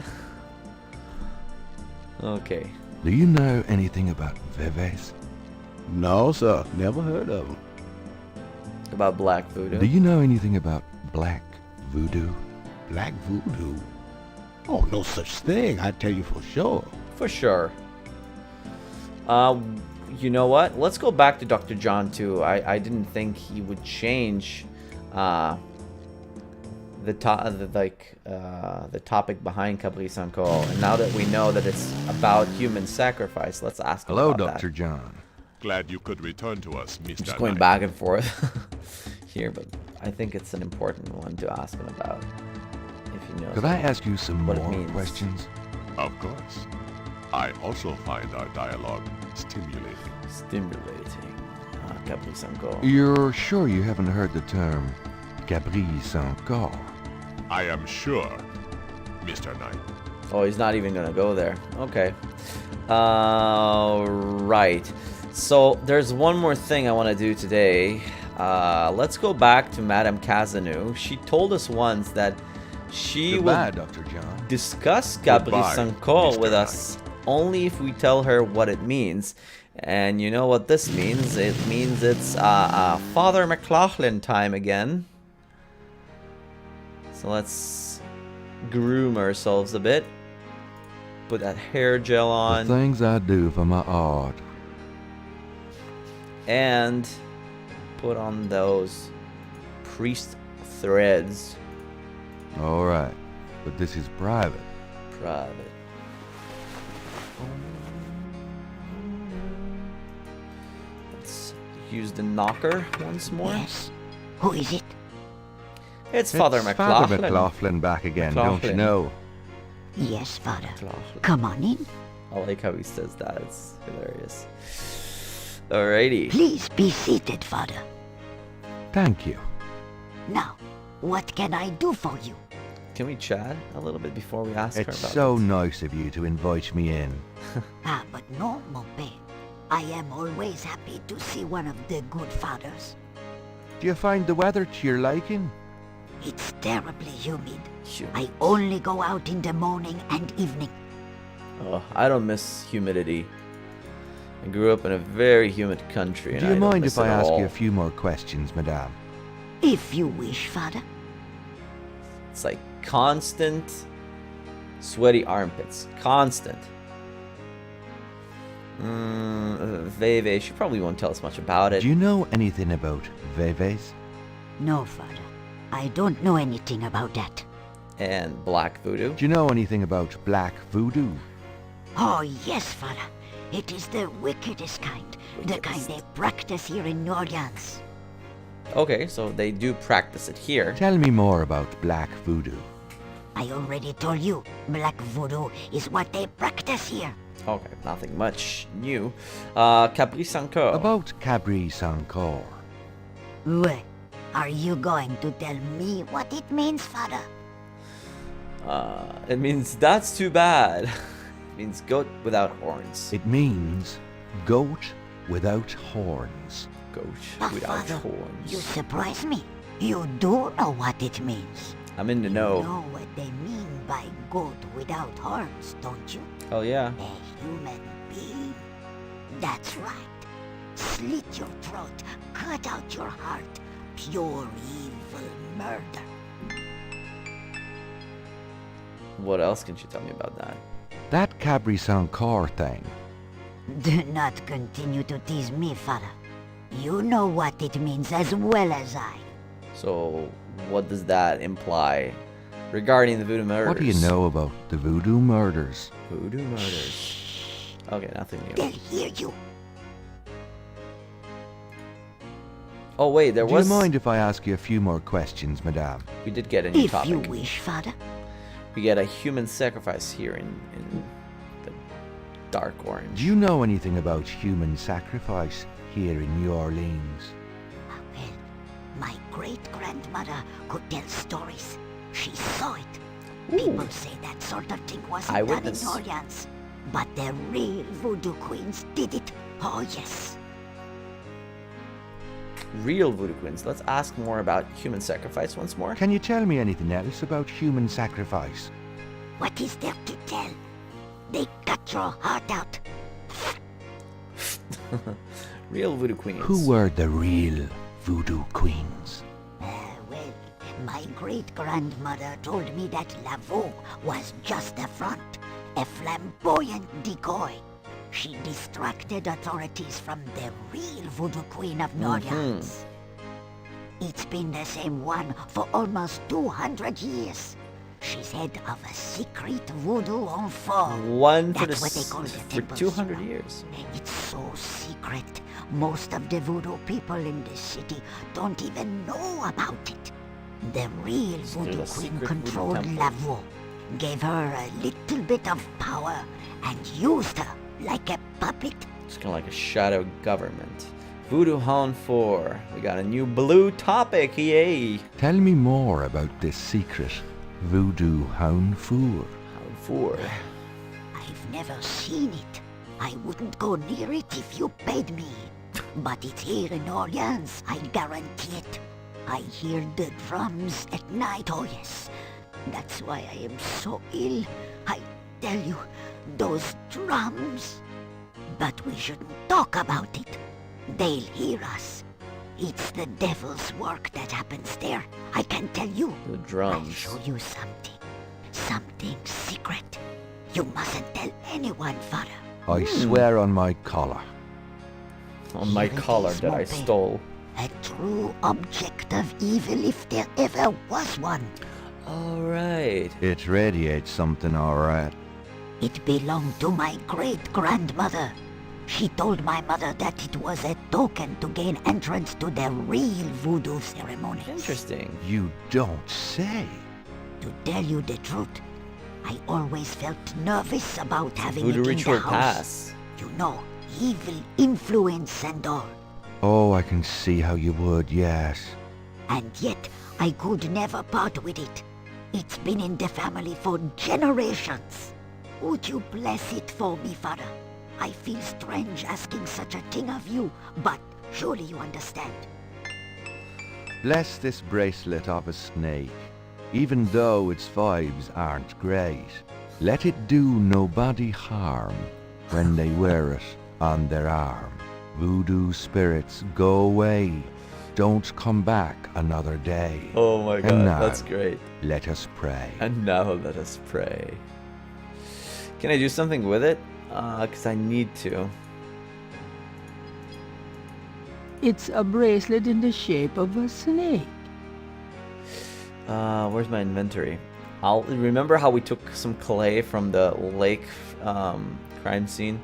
Okay. Do you know anything about Veves? No, sir. Never heard of them. About black voodoo. Do you know anything about black voodoo? Black voodoo? Oh, no such thing, I tell you for sure. For sure. You know what? Let's go back to Dr. John too. I didn't think he would change the topic behind Caprice Encore. And now that we know that it's about human sacrifice, let's ask him Hello, about Dr. that. John. Glad you could return to us, Mr. Just going Knight. back and forth here, but I think it's an important one to ask him about. If he knows Could I ask you some what it more means. questions? Of course. I also find our dialogue stimulating. Stimulating. Caprice Encore. You're sure you haven't heard the term Caprice Encore? I am sure, Mr. Knight. Oh, he's not even gonna go there. Okay. Right. So there's one more thing I want to do today. Let's go back to Madame Cazanou. She told us once that she Goodbye, will Dr. John. discuss Caprice Goodbye, Encore Mr. with us only if we tell her what it means. And you know what this means? It means it's Father McLaughlin time again. So let's groom ourselves a bit. Put that hair gel The on. things I do for my art. And put on those priest threads. All right, but this is private. Private. Let's use the knocker once more. Yes. Who is it? It's Father It's McLaughlin. Father McLaughlin back again, don't you McLaughlin. know? Yes, Father. McLaughlin. Come on in. I like how he says that. It's hilarious. Alrighty. Please be seated, Father. Thank you. Now, what can I do for you? Can we chat a little bit before we ask her It's about so it? nice of you to invite me in. Ah, but no, mon père. I am always happy to see one of the good fathers. Do you find the weather to your liking? It's terribly humid. Humid. I only go out in the morning and evening. Oh, I don't miss humidity. I grew up in a very humid country. And Do you I don't mind miss if I it at ask all. you a few more questions, madame? If you wish, Father. It's like constant sweaty armpits. Constant. Veve, she probably won't tell us much about it. Do you know anything about Veves? No, Father. I don't know anything about that. And black voodoo. Do you know anything about black voodoo? Oh, yes, Father. It is the wickedest kind. The kind Wickedest. they practice here in New Orleans. Okay, so they do practice it here. Tell me more about black voodoo. I already told you, black voodoo is what they practice here. Okay, nothing much new. Caprice Encore. About Caprice Encore. Well, are you going to tell me what it means, Father? It means that's too bad. It means goat without horns. It means goat without horns. Goat Ah, without Father, horns. you surprise me. You do know what it means. I'm in the You know. know what they mean by goat without horns, don't you? Oh yeah. A human being. That's right. Slit your throat, cut out your heart. Pure evil murder. What else can you tell me about that? That Caprice Encore thing. Do not continue to tease me, Father. You know what it means as well as I. So, what does that imply regarding the Voodoo Murders? What do you know about the Voodoo Murders? Voodoo Murders. Okay, nothing They'll new. hear you. Oh wait, there Do was. you mind if I ask you a few more questions, madame? We did get a new If topic. you wish, Father. We get a human sacrifice here in the dark orange. Do you know anything about human sacrifice here in New Orleans? Well, my great-grandmother could tell stories. She saw it. People say that sort of thing wasn't done in Eyewitness. New Orleans. But the real voodoo queens did it. Oh, yes. Real voodoo queens. Let's ask more about human sacrifice once more. Can you tell me anything else about human sacrifice? What is there to tell? They cut your heart out. Real voodoo queens. Who were the real voodoo queens? great-grandmother told me that Laveau was just a front, a flamboyant decoy. She distracted authorities from the real voodoo queen of New Orleans. It's been the same one for almost 200 years. She's head of a secret voodoo enfant. One for, That's what they call the for temples, 200 you know. years. It's so secret. Most of the voodoo people in the city don't even know about it. The real voodoo a queen secret voodoo controlled temple. Laveau, gave her a little bit of power, and used her like a puppet. It's kind of like a shadow government. Voodoo Hound 4. We got a new blue topic, yay! Tell me more about this secret Voodoo Hound Four. Hound 4. I've never seen it. I wouldn't go near it if you paid me. But it's here in Orleans, I guarantee it. I hear the drums at night, oh yes. That's why I am so ill. I tell you, those drums. But we shouldn't talk about it. They'll hear us. It's the devil's work that happens there. I can tell you. The I'll drums. show you something. Something secret. You mustn't tell anyone, Father. I swear on my collar. On my Here it collar is, that I Mope. stole. A true object of evil if there ever was one. Alright. It radiates something, alright. It belonged to my great-grandmother. She told my mother that it was a token to gain entrance to the real voodoo ceremonies. Interesting. You don't say. To tell you the truth, I always felt nervous about having Voodoo it in ritual the house. pass. You know, evil influence and all. Oh, I can see how you would, yes. And yet, I could never part with it. It's been in the family for generations. Would you bless it for me, Father? I feel strange asking such a thing of you, but surely you understand. Bless this bracelet of a snake, even though its vibes aren't great. Let it do nobody harm when they wear it on their arm. Voodoo spirits, go away. Don't come back another day. Oh my god, And now, that's great. let us pray. And now let us pray. Can I do something with it? Because I need to. It's a bracelet in the shape of a snake. Where's my inventory? I'll remember how we took some clay from the lake crime scene.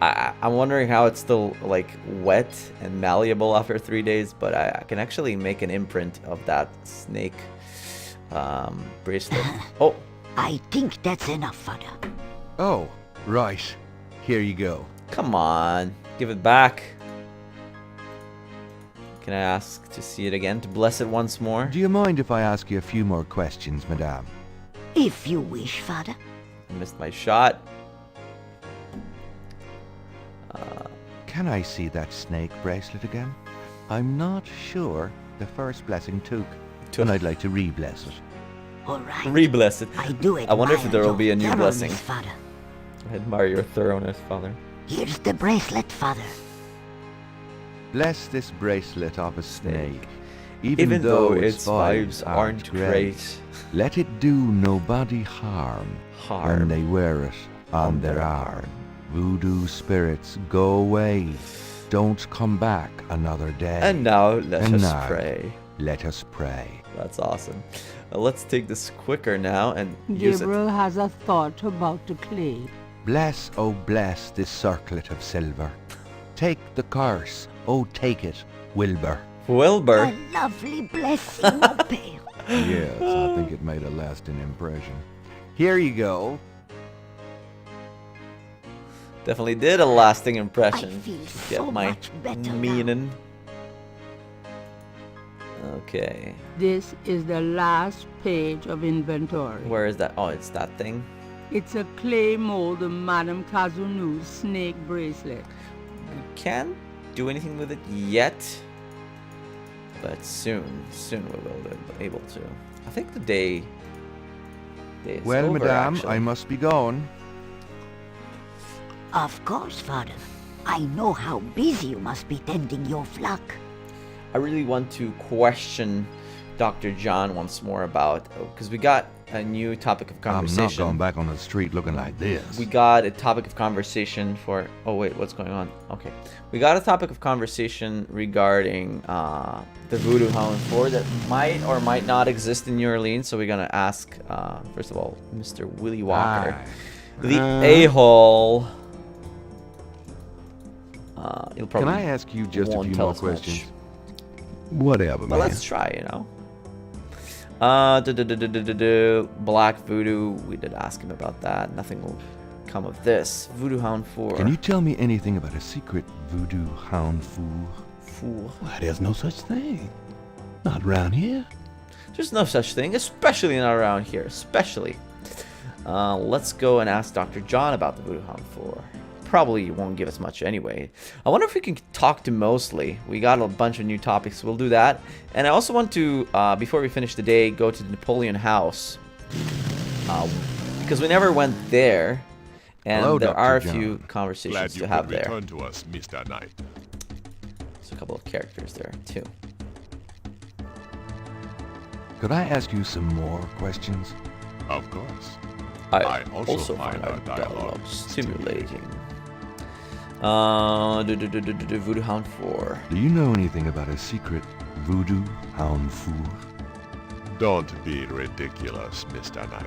I'm wondering how it's still like wet and malleable after 3 days, but I can actually make an imprint of that snake bracelet. Oh, I think that's enough, Father. Oh, right. Here you go. come on, give it back. Can I ask to see it again, to bless it once more? Do you mind if I ask you a few more questions, madame? If you wish, Father. I missed my shot. Can I see that snake bracelet again? I'm not sure the first blessing took, and I'd like to re-bless it. All right. Re-bless it. I do I wonder if admire there will your be a new thoroughness, blessing. Father. I admire your thoroughness, Father. Here's the bracelet, Father. Bless this bracelet of a snake, Even though its vibes aren't great. Let it do nobody harm when they wear it on their arm. Voodoo spirits, go away. Don't come back another day. And now let And us now, pray. Let us pray. That's awesome. Let's take this quicker now and use it. Gabriel has a thought about the clay. Bless, oh bless this circlet of silver. Take the curse, oh take it, Wilbur. Wilbur. A lovely blessing, mon père. Yes, I think it made a lasting impression. Here you go. Definitely did a lasting I impression. feel Get so my much better now. meaning. Okay. This is the last page of inventory. Where is that? Oh, it's that thing. It's a clay mold of Madame Kazunu's snake bracelet. We can't do anything with it yet, but soon we will be able to. I think the day is Well, over, madame, actually. I must be going. Of course, Father. I know how busy you must be tending your flock. I really want to question Dr. John once more about, because we got a new topic of I'm conversation. not going back on the street looking like this. We got a topic of conversation for... Oh, wait, what's going on? Okay. We got a topic of conversation regarding the Voodoo Hound 4 that might or might not exist in New Orleans. So we're going to ask, first of all, Mr. Willie Walker, the a-hole. He'll Can probably I ask you just a won't few tell more us much. questions? Whatever, But man. let's try, you know. Black Voodoo. We did ask him about that. Nothing will come of this. Voodoo Hound 4. Can you tell me anything about a secret Voodoo Hound fool? Fool. Why, there's no such thing. Not around here. There's no such thing, especially not around here. Especially. Let's go and ask Dr. John about the Voodoo Hound 4. Probably won't give us much anyway. I wonder if we can talk to Mosley. We got a bunch of new topics. We'll do that. And I also want to, before we finish the day, go to the Napoleon House. Because we never went there. And Hello, there Dr. are a John. few Glad conversations you to have could there. return to us, Mr. Knight. There's a couple of characters there, too. Could I ask you some more questions? Of course. I also also find find our our dialogue dialogue stimulating. Voodoo Hound 4. Do you know anything about a secret Voodoo Hound fool? Don't be ridiculous, Mr. Knight.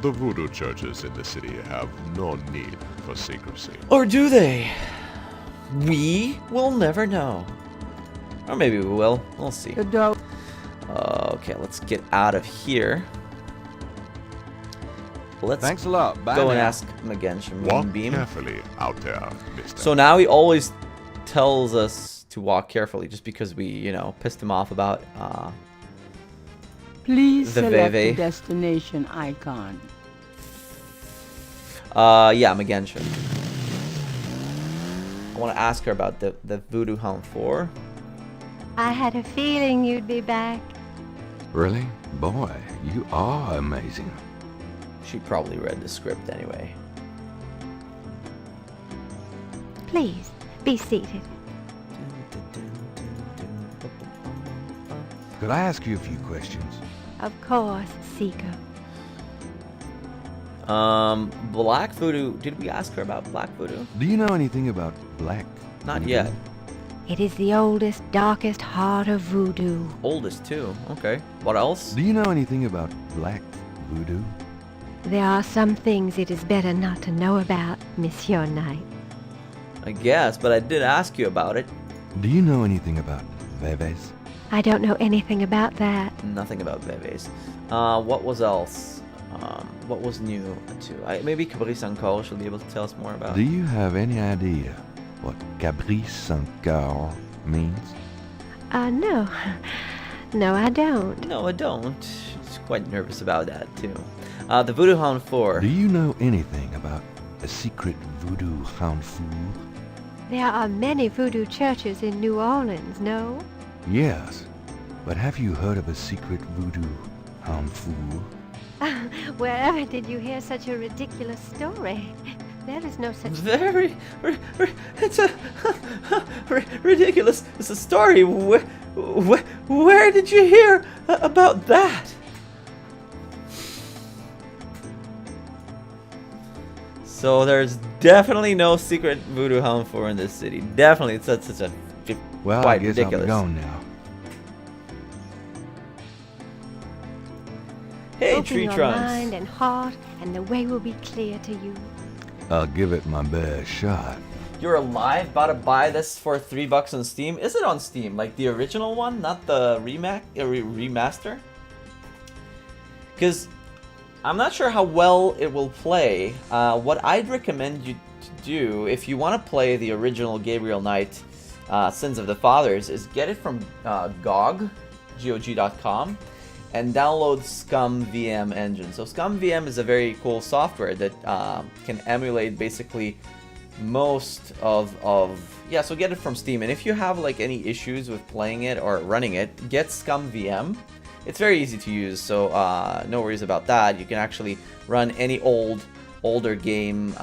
The voodoo churches in the city have no need for secrecy. Or do they? We will never know. Or maybe we will. We'll see. The dog. Okay, let's get out of here. Let's Thanks a lot. Bye go and now. ask him again. Walk Moonbeam. carefully out there, Mr. So now he always tells us to walk carefully just because we, you know, pissed him off about Please The select Veve. the destination icon. yeah, Megenshin. I want to ask her about the Voodoo Hound 4. I had a feeling you'd be back. Really? Boy, you are amazing. She probably read the script anyway. Please, be seated. Could I ask you a few questions? Of course, Seeker. Black Voodoo. Did we ask her about Black Voodoo? Do you know anything about Black Not Voodoo? yet. It is the oldest, darkest heart of voodoo. Oldest too. Okay. What else? Do you know anything about Black Voodoo? There are some things it is better not to know about, Monsieur Knight. I guess, but I did ask you about it. Do you know anything about Veves? I don't know anything about that. Nothing about Veves. What was else? What was new too? Maybe Cabrice encore she'll be able to tell us more about. Do you have any idea what Cabrice encore means? No. No, I don't. No, I don't. She's quite nervous about that too. The Voodoo Hound 4. Do you know anything about a secret Voodoo Hound fool? There are many voodoo churches in New Orleans, no? Yes, but have you heard of a secret Voodoo Hound fool? Wherever did you hear such a ridiculous story? There is no such... Very, it's a ridiculous. It's a story. Where did you hear about that? So there's definitely no secret Voodoo Hound 4 in this city. Definitely, it's such a Well, quite I guess ridiculous. I'll be gone now. Hey, Open Tree your Trunks. mind and heart, and the way will be clear to you. I'll give it my best shot. You're alive, about to buy this for $3 on Steam. Is it on Steam? Like the original one, not the remaster? Because I'm not sure how well it will play. What I'd recommend you to do, if you want to play the original Gabriel Knight Sins of the Fathers, is get it from GOG.com, and download Scum VM Engine. So Scum VM is a very cool software that can emulate basically most of so get it from Steam. And if you have like any issues with playing it or running it, get Scum VM. It's very easy to use, so no worries about that. You can actually run any older game,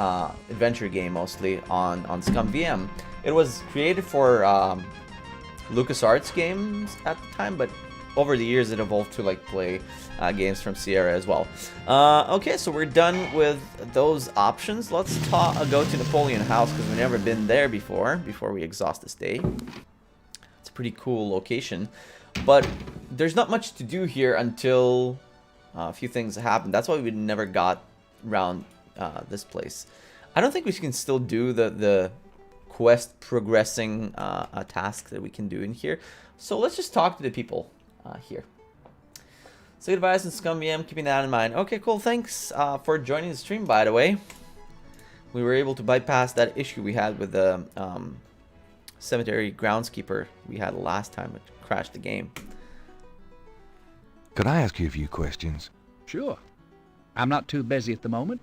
adventure game mostly, on Scum VM. It was created for LucasArts games at the time, but over the years it evolved to like play games from Sierra as well. Okay, so we're done with those options. Let's go to Napoleon House because we've never been there before we exhaust this day. It's a pretty cool location, but there's not much to do here until a few things happen. That's why we never got around this place. I don't think we can still do the quest progressing task that we can do in here. So let's just talk to the people here. So advice and Scum VM, keeping that in mind. Okay, cool. Thanks for joining the stream, by the way. We were able to bypass that issue we had with the cemetery groundskeeper we had last time, which crashed the game. Could I ask you a few questions? Sure. I'm not too busy at the moment.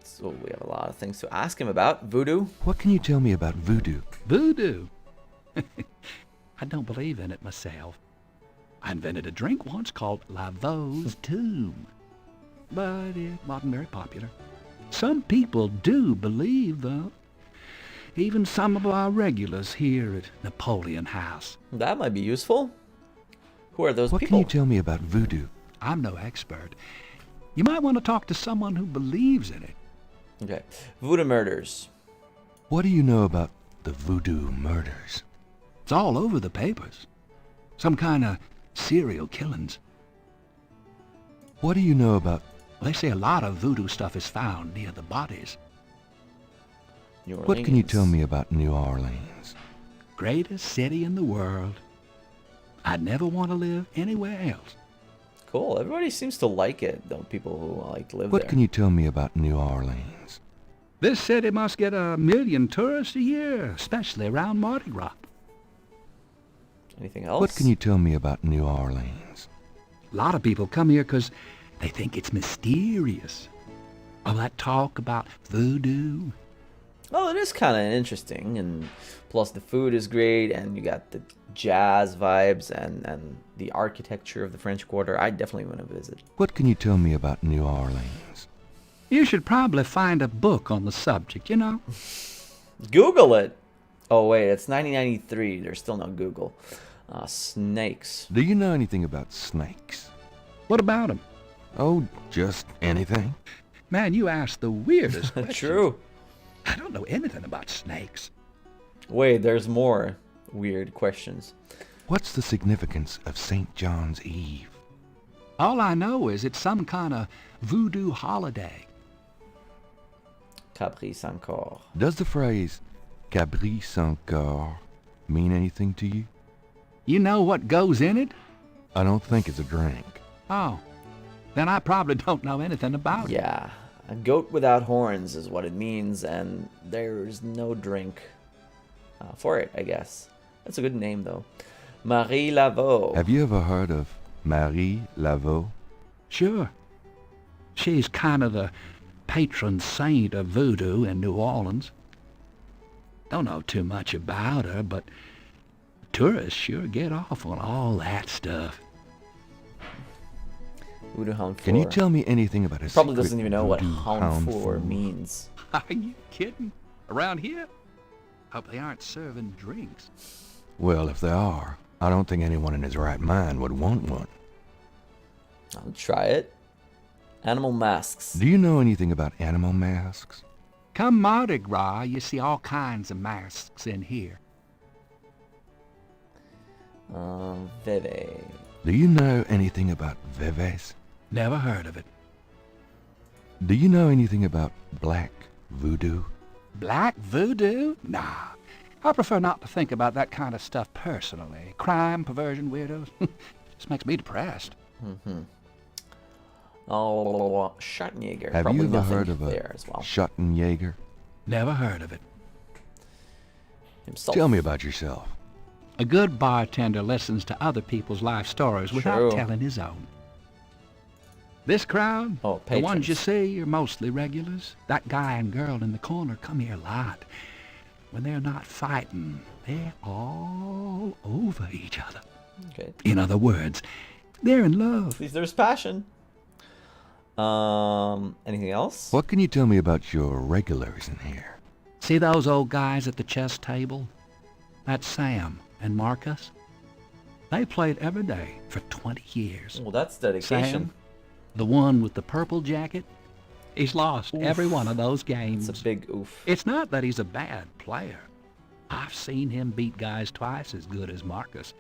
So we have a lot of things to ask him about. Voodoo? What can you tell me about voodoo? Voodoo? I don't believe in it myself. I invented a drink once called Laveau's Tomb, but it wasn't very popular. Some people do believe, though. Even some of our regulars here at Napoleon House. That might be useful. Who are those What people? can you tell me about voodoo? I'm no expert. You might want to talk to someone who believes in it. Okay. Voodoo Murders. What do you know about the Voodoo Murders? It's all over the papers. Some kind of serial killings. What do you know about... They say a lot of voodoo stuff is found near the bodies. New What can you Orleans. tell me about New Orleans? Greatest city in the world. I'd never want to live anywhere else. Cool. Everybody seems to like it, though. People who like to live What there. can you tell me about New Orleans? This city must get 1 million tourists a year, especially around Mardi Gras. Anything else? What can you tell me about New Orleans? A lot of people come here 'cause they think it's mysterious. All that talk about voodoo. Oh, it is kind of interesting, and plus the food is great, and you got the jazz vibes and the architecture of the French Quarter. I definitely want to visit. What can you tell me about New Orleans? You should probably find a book on the subject, you know. Google it. Oh wait, it's 1993. There's still no Google. Snakes. Do you know anything about snakes? What about them? Oh, just anything. Man, you asked the weirdest questions. True. I don't know anything about snakes. Wait, there's more weird questions. What's the significance of St. John's Eve? All I know is it's some kind of voodoo holiday. Caprice encore. Does the phrase caprice encore mean anything to you? You know what goes in it? I don't think it's a drink. Oh, then I probably don't know anything about it. Yeah, a goat without horns is what it means, and there's no drink for it, I guess. That's a good name, though. Marie Laveau. Have you ever heard of Marie Laveau? Sure. She's kind of the patron saint of voodoo in New Orleans. Don't know too much about her, but tourists sure get off on all that stuff. Voodoo Hound Can you Floor. tell me anything about a Probably secret doesn't even know what voodoo Hound Floor floor? means. Are you kidding? Around here? Hope they aren't serving drinks. Well, if they are, I don't think anyone in his right mind would want one. I'll try it. Animal masks. Do you know anything about animal masks? Come Mardi Gras, you see all kinds of masks in here. Veve. Do you know anything about Veves? Never heard of it. Do you know anything about black voodoo? Black voodoo? Nah. I prefer not to think about that kind of stuff personally. Crime, perversion, weirdos. Just makes me depressed. Mm-hmm. Oh, Schattenjäger. Have Probably you ever nothing heard of there a as well. Schottenjäger? Never heard of it. Himself. Tell me about yourself. A good bartender listens to other people's life stories without True. telling his own. This crowd, Oh, the ones patrons. you see, are mostly regulars. That guy and girl in the corner come here a lot. When they're not fighting, they're all over each other. Okay. In other words, they're in love. At least there's passion. Anything else? What can you tell me about your regulars in here? See those old guys at the chess table? That's Sam and Marcus. They played every day for 20 years. Well, that's dedication. Sam, the one with the purple jacket, he's lost every one of those games. It's a big oof. It's not that he's a bad player. I've seen him beat guys twice as good as Marcus.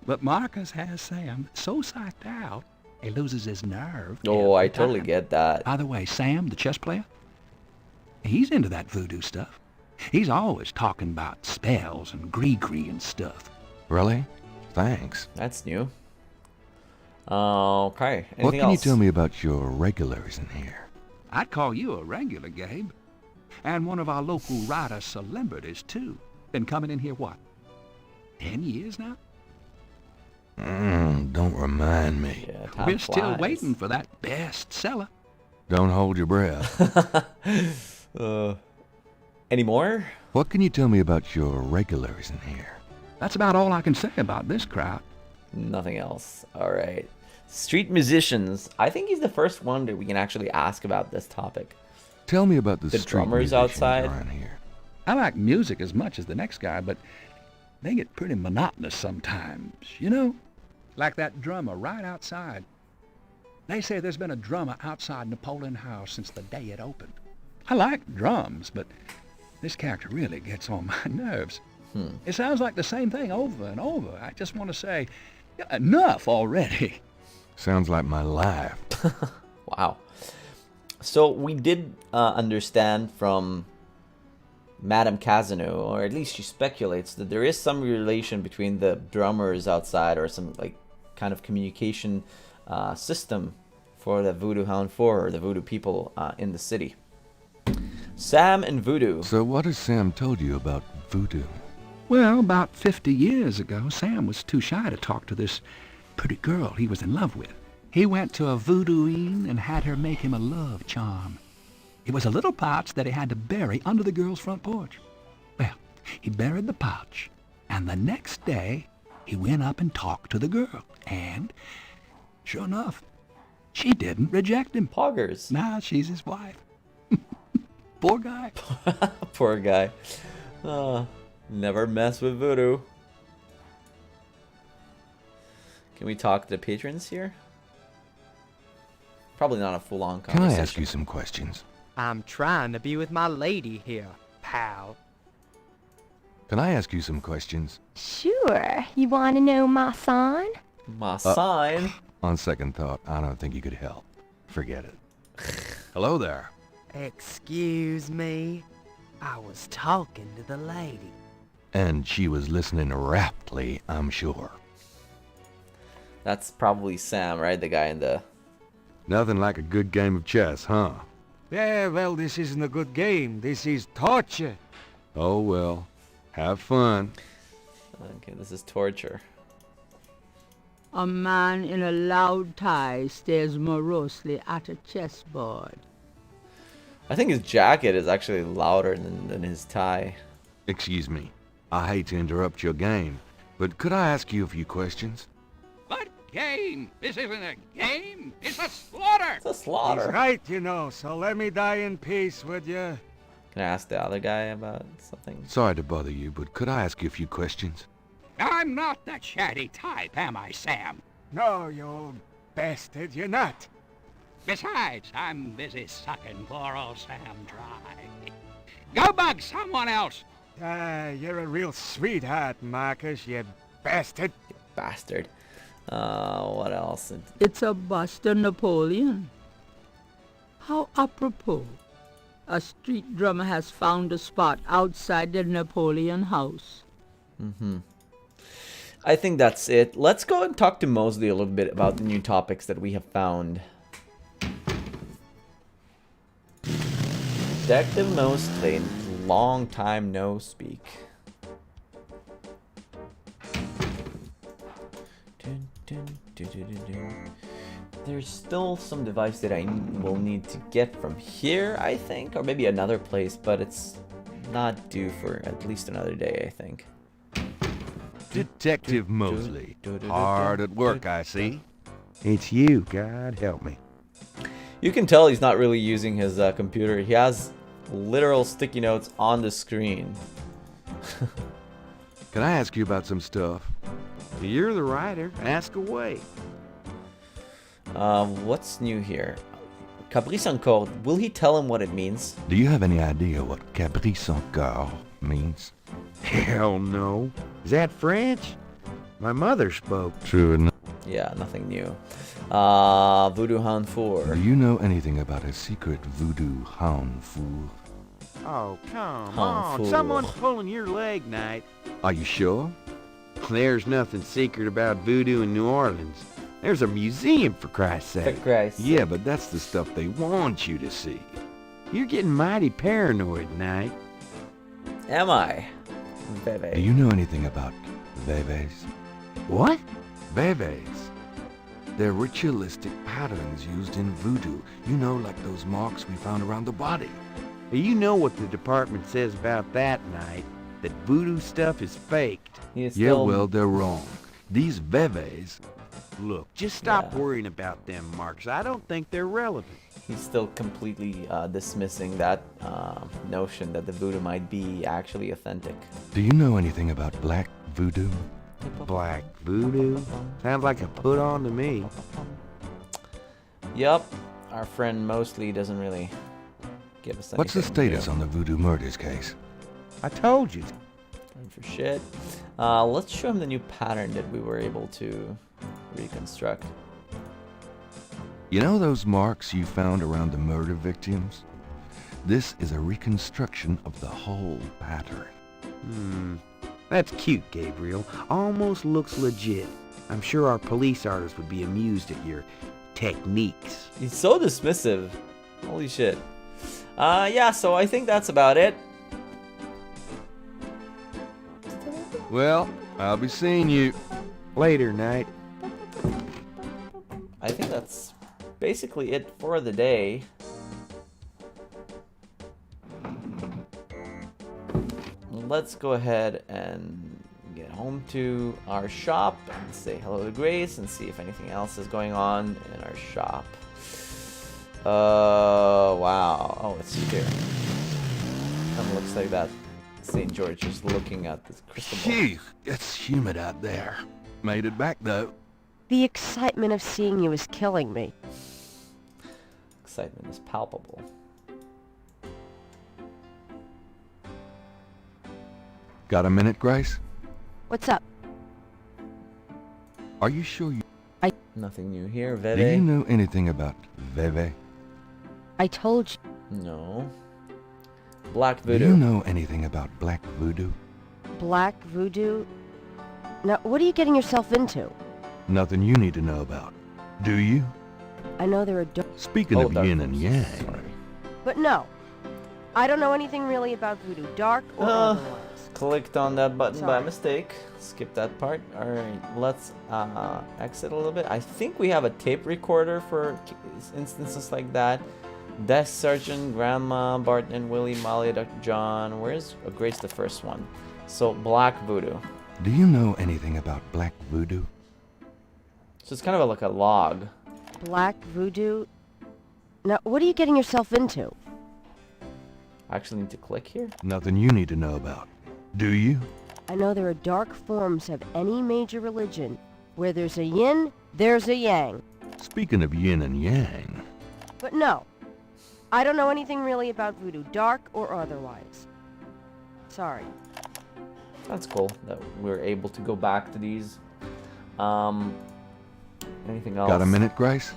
But Marcus has Sam so psyched out, he loses his nerve. Oh, I every totally time. get that. By the way, Sam, the chess player, he's into that voodoo stuff. He's always talking about spells and gree-gree and stuff. Really? Thanks. That's new. Okay. Anything What can else? you tell me about your regulars in here? I'd call you a regular, Gabe. And one of our local writer celebrities, too. Been coming in here, what, 10 years now? Don't remind me. Yeah, time We're still flies. waiting for that bestseller. Don't hold your breath. Any more? What can you tell me about your regulars in here? That's about all I can say about this crowd. Nothing else. All right. Street musicians. I think he's the first one that we can actually ask about this topic. Tell me about the The street drummers musicians outside? around here. I like music as much as the next guy, but they get pretty monotonous sometimes, you know? Like that drummer right outside. They say there's been a drummer outside Napoleon House since the day it opened. I like drums, but this character really gets on my nerves. It sounds like the same thing over and over. I just want to say, enough already. Sounds like my life. Wow. So we did understand from Madame Casino, or at least she speculates, that there is some relation between the drummers outside, or some like kind of communication system for the Voodoo Hound 4, or the Voodoo people in the city. Sam and Voodoo. So what has Sam told you about voodoo? Well, about 50 years ago, Sam was too shy to talk to this pretty girl he was in love with. He went to a voodooine and had her make him a love charm. It was a little pouch that he had to bury under the girl's front porch. Well, he buried the pouch, and the next day he went up and talked to the girl, and sure enough, she didn't reject him. Poggers. Now she's his wife. Poor guy. Poor guy. Never mess with Voodoo. Can we talk to the patrons here? Probably not a full-on Can conversation. I ask you some questions? I'm trying to be with my lady here, pal. Can I ask you some questions? Sure. You want to know my sign? My sign? On second thought, I don't think you could help. Forget it. Hello there. Excuse me. I was talking to the lady. And she was listening raptly, I'm sure. That's probably Sam, right? The guy in the... Nothing like a good game of chess, huh? Yeah, well, this isn't a good game. This is torture. Oh well. Have fun. Okay, this is torture. A man in a loud tie stares morosely at a chessboard. I think his jacket is actually louder than his tie. Excuse me. I hate to interrupt your game, but could I ask you a few questions? What game? This isn't a game. It's a slaughter. It's a slaughter. He's right, you know, so let me die in peace, would you? Can I ask the other guy about something? Sorry to bother you, but could I ask you a few questions? I'm not the chatty type, am I, Sam? No, you old bastard, you're not. Besides, I'm busy sucking poor old Sam dry. Go bug someone else. You're a real sweetheart, Marcus, you bastard. Bastard. What else? It's a bust of Napoleon. How apropos. A street drummer has found a spot outside the Napoleon house. I think that's it. Let's go and talk to Mosley a little bit about the new topics that we have found. Detective Mosley, long time no speak. There's still some device that I will need to get from here, I think, or maybe another place, but it's not due for at least another day, I think. Detective Mosley. Hard at work, I see. It's you, God help me. You can tell he's not really using his computer. He has literal sticky notes on the screen. Can I ask you about some stuff? You're the writer. Ask away. What's new here? Caprice encore. Will he tell him what it means? Do you have any idea what caprice encore means? Hell no. Is that French? My mother spoke. True enough. Yeah, nothing new. Voodoo Hound 4. Do you know anything about a secret voodoo hound fool? Oh, come Hound on. fool. Someone's pulling your leg, Knight. Are you sure? There's nothing secret about voodoo in New Orleans. There's a museum, for Christ's For sake. Christ. Yeah, but that's the stuff they want you to see. You're getting mighty paranoid, Knight. Am I? Do Bebe. you know anything about veves? What? Veves. They're ritualistic patterns used in voodoo. You know, like those marks we found around the body. You know what the department says about that, Knight. That voodoo stuff is faked. He is Yeah, still... well, they're wrong. These veves... Look, just stop Yeah. worrying about them marks. I don't think they're relevant. He's still completely dismissing that notion that the voodoo might be actually authentic. Do you know anything about black voodoo? Black voodoo? Sounds like a put on to me. Yup. Our friend mostly doesn't really give us anything. What's the status new. on the Voodoo Murders case? I told you. And for shit. Let's show him the new pattern that we were able to reconstruct. You know those marks you found around the murder victims? This is a reconstruction of the whole pattern. That's cute, Gabriel. Almost looks legit. I'm sure our police artists would be amused at your techniques. He's so dismissive. Holy shit. Yeah, so I think that's about it. Well, I'll be seeing you. Later, Knight. I think that's basically it for the day. Let's go ahead and get home to our shop and say hello to Grace and see if anything else is going on in our shop. Wow. Oh, it's here. Kind of looks like that St. George is looking at this crystal ball. Phew, it's humid out there. Made it back though. The excitement of seeing you is killing me. Excitement is palpable. Got a minute, Grace? What's up? Are you sure you... Nothing new here, Do you Veve? know anything about Veve? I told you. No. Black Do Voodoo. you know anything about black voodoo? Black voodoo? Now, what are you getting yourself into? Nothing you need to know about. Do you? I know there are Speaking Oh, of dark yin and forces. yang... Sorry. But no. I don't know anything really about voodoo, dark or otherwise. Clicked on that button by Sorry. mistake. Skip that part. Alright, let's exit a little bit. I think we have a tape recorder for instances like that. Desk Sergeant, Grandma, Barton and Willie, Molly, Dr. John. Where's Grace the first one? So, Black Voodoo. Do you know anything about black voodoo? So it's kind of like a log. Black voodoo? Now, what are you getting yourself into? I actually need to click here. Nothing you need to know about. Do you? I know there are dark forms of any major religion. Where there's a yin, there's a yang. Speaking of yin and yang... But no. I don't know anything really about voodoo, dark or otherwise. Sorry. That's cool that we're able to go back to these. Anything else? Got a minute, Grace?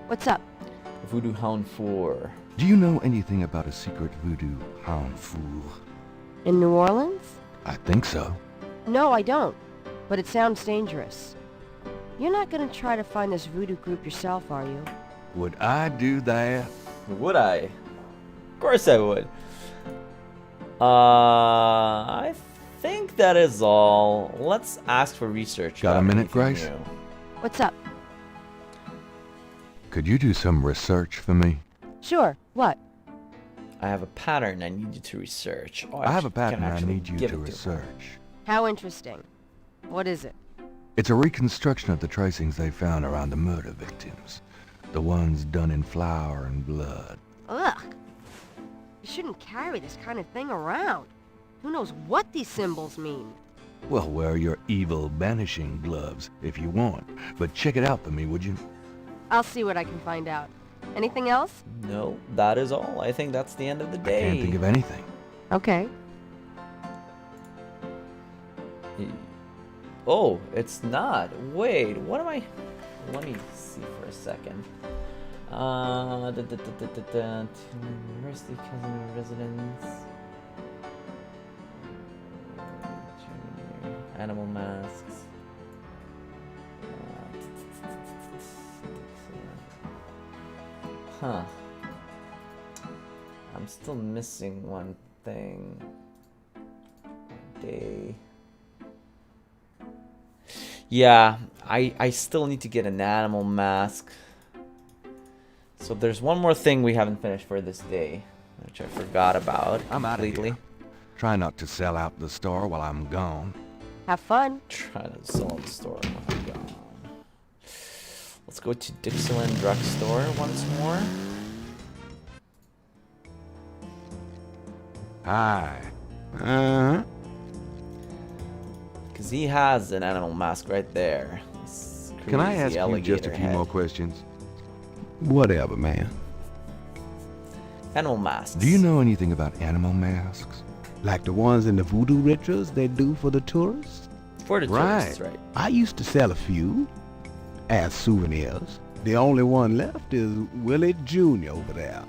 What's up? Voodoo Hound 4. Do you know anything about a secret voodoo hound fool? In New Orleans? I think so. No, I don't. But it sounds dangerous. You're not gonna try to find this voodoo group yourself, are you? Would I do that? Would I? Of course I would. I think that is all. Let's ask for research. Got a about minute, anything Grace? new. What's up? Could you do some research for me? Sure. What? I have a pattern I need you to research. Oh, I have a can pattern I actually need you give to it her. research. How interesting. What is it? It's a reconstruction of the tracings they found around the murder victims. The ones done in flour and blood. Ugh. You shouldn't carry this kind of thing around. Who knows what these symbols mean? Well, wear your evil banishing gloves if you want. But check it out for me, would you? I'll see what I can find out. Anything else? No, that is all. I think that's the end of the day. I can't think of anything. Okay. Oh, it's not. Wait, what am I... Let me see for a second. University cousin residence. Animal masks. Huh. I'm still missing one thing. Day. Yeah, I still need to get an animal mask. So there's one more thing we haven't finished for this day, which I forgot about I'm out of completely. here. Try not to sell out the store while I'm gone. Have fun. Trying to sell the store. Oh my God. Let's go to Dixieland Drugstore once more. Hi. Uh-huh. Because he has an animal mask right there. This Can I crazy ask you just a alligator few head. more questions? Whatever, man. Animal masks. Do you know anything about animal masks? Like the ones in the voodoo rituals they do for the tourists? For the tourists, right. I used to sell a few as souvenirs. The only one left is Willie Jr. over there.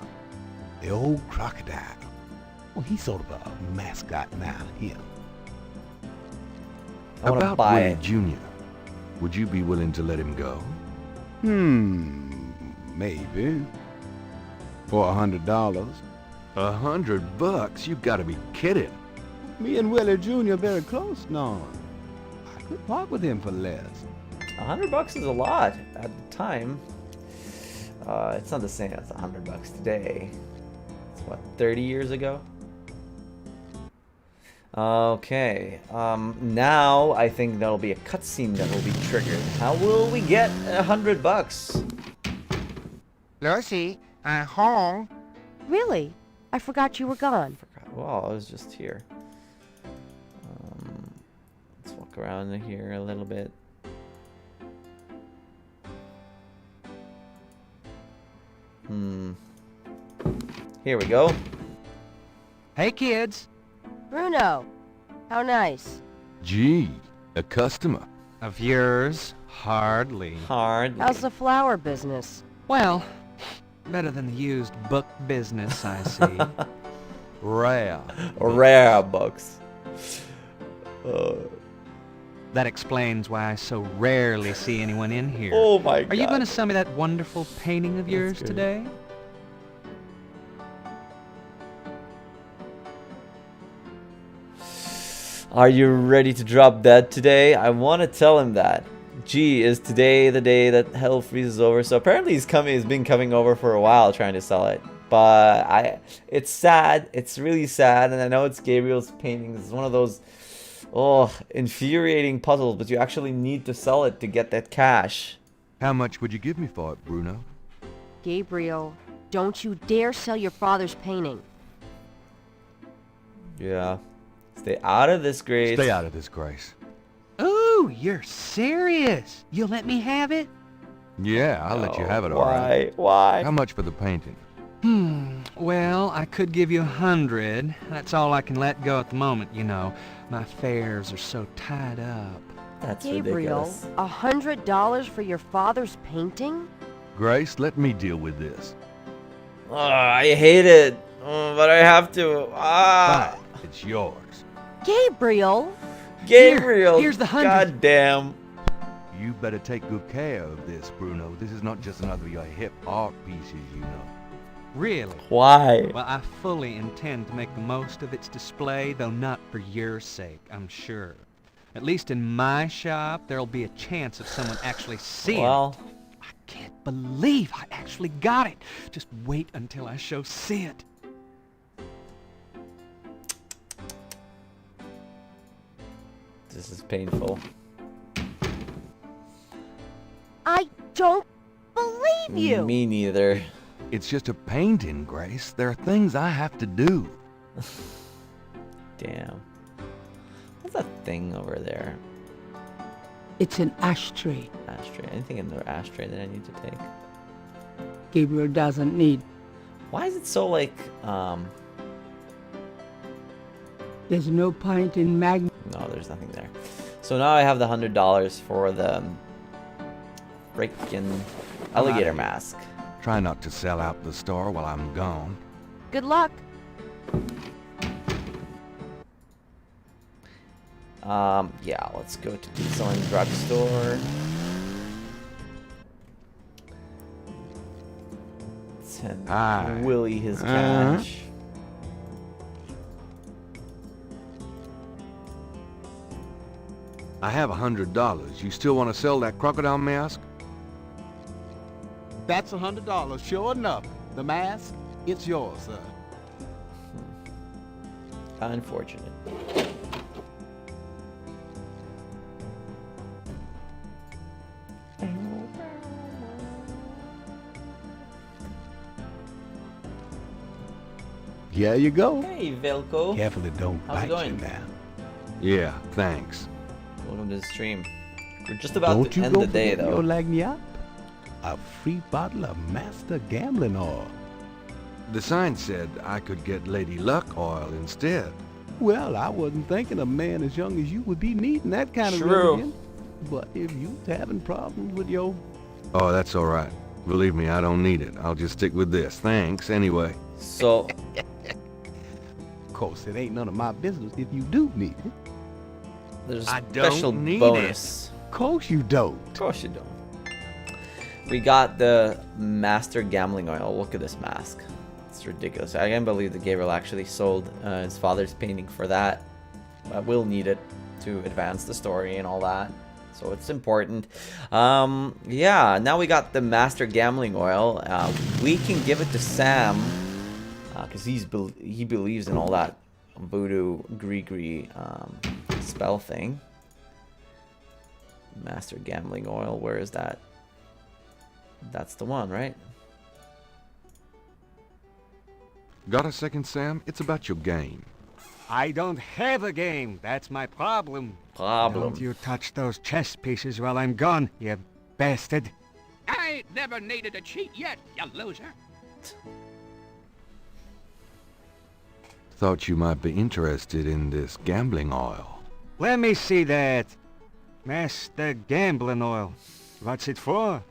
The old crocodile. Well, he's sort of a mascot now, him. I wanna About buy Willie it. Jr., would you be willing to let him go? Maybe. For $100. $100? You gotta be kidding. Me and Willie Jr. are very close now. I could part with him for less. $100 is a lot at the time. It's not the same as $100 today. It's what, 30 years ago? Okay. Now I think there'll be a cutscene that will be triggered. How will we get $100? Lucy, I'm home. Really? I forgot you were gone. Well, I was just here. Let's walk around in here a little bit. Here we go. Hey, kids. Bruno, how nice. Gee, a customer. Of yours? Hardly. Hardly. How's the flower business? Well, better than the used book business, I see. Rare. Rare books. That explains why I so rarely see anyone in here. Oh my God. Are you going to sell me that wonderful painting of yours good. today? Are you ready to drop dead today? I want to tell him that. Gee, is today the day that hell freezes over? So apparently he's been coming over for a while trying to sell it. But it's sad. It's really sad. And I know it's Gabriel's painting. It's one of those, infuriating puzzles. But you actually need to sell it to get that cash. How much would you give me for it, Bruno? Gabriel, don't you dare sell your father's painting. Yeah. Stay out of this, Grace. Stay out of this, Grace. Ooh, you're serious. You'll let me have it? Yeah, I'll let you have it, all right. Why? How much for the painting? Well, I could give you 100. That's all I can let go at the moment, you know. My fares are so tied up. That's Gabriel, ridiculous. $100 for your father's painting? Grace, let me deal with this. I hate it. But I have to. Fine, it's yours. Gabriel! Gabriel! Here's the 100. God damn. You better take good care of this, Bruno. This is not just another of your hip art pieces, you know. Really? Why? Well, I fully intend to make the most of its display, though not for your sake, I'm sure. At least in my shop, there'll be a chance of someone actually seeing it. I can't believe I actually got it. Just wait until I show Sid. This is painful. I don't believe you! Me neither. It's just a painting, Grace. There are things I have to do. Damn. That's that thing over there? It's an ashtray. Ashtray. Anything in the ashtray that I need to take? Gabriel doesn't need. Why is it so like, There's no point in No, there's nothing there. So now I have the $100 for the freaking alligator mask. Try not to sell out the store while I'm gone. Good luck. Yeah, let's go to Diesel and Drugstore. Send Willie his cash. I have $100. You still want to sell that crocodile mask? That's $100, sure enough. The mask, it's yours, sir. Unfortunate. Here you go. Hey, Velko. Carefully don't How's it bite you going? now. Yeah, thanks. Welcome to the stream. We're just about Don't to you end go the day, forget though. your lagniappe? A free bottle of Master Gambling Oil. The sign said I could get Lady Luck oil instead. Well, I wasn't thinking a man as young as you would be needing that kind of True. remedy. But if you having problems with your... Oh, that's all right. Believe me, I don't need it. I'll just stick with this. Thanks, anyway. So, Of course, it ain't none of my business if you do need it. there's a I don't special need bonus. Of course you don't. Of course you don't. We got the Master Gambling Oil. Look at this mask. It's ridiculous. I can't believe that Gabriel actually sold his father's painting for that. I will need it to advance the story and all that. So it's important. Yeah, now we got the Master Gambling Oil. We can give it to Sam because he believes in all that voodoo gree spell thing. Master Gambling Oil, where is that? That's the one, right? Got a second, Sam? It's about your game. I don't have a game. That's my problem. Don't you touch those chess pieces while I'm gone, you bastard. I ain't never needed to cheat yet, you loser. Thought you might be interested in this gambling oil. Let me see that. Master Gambling Oil. What's it for?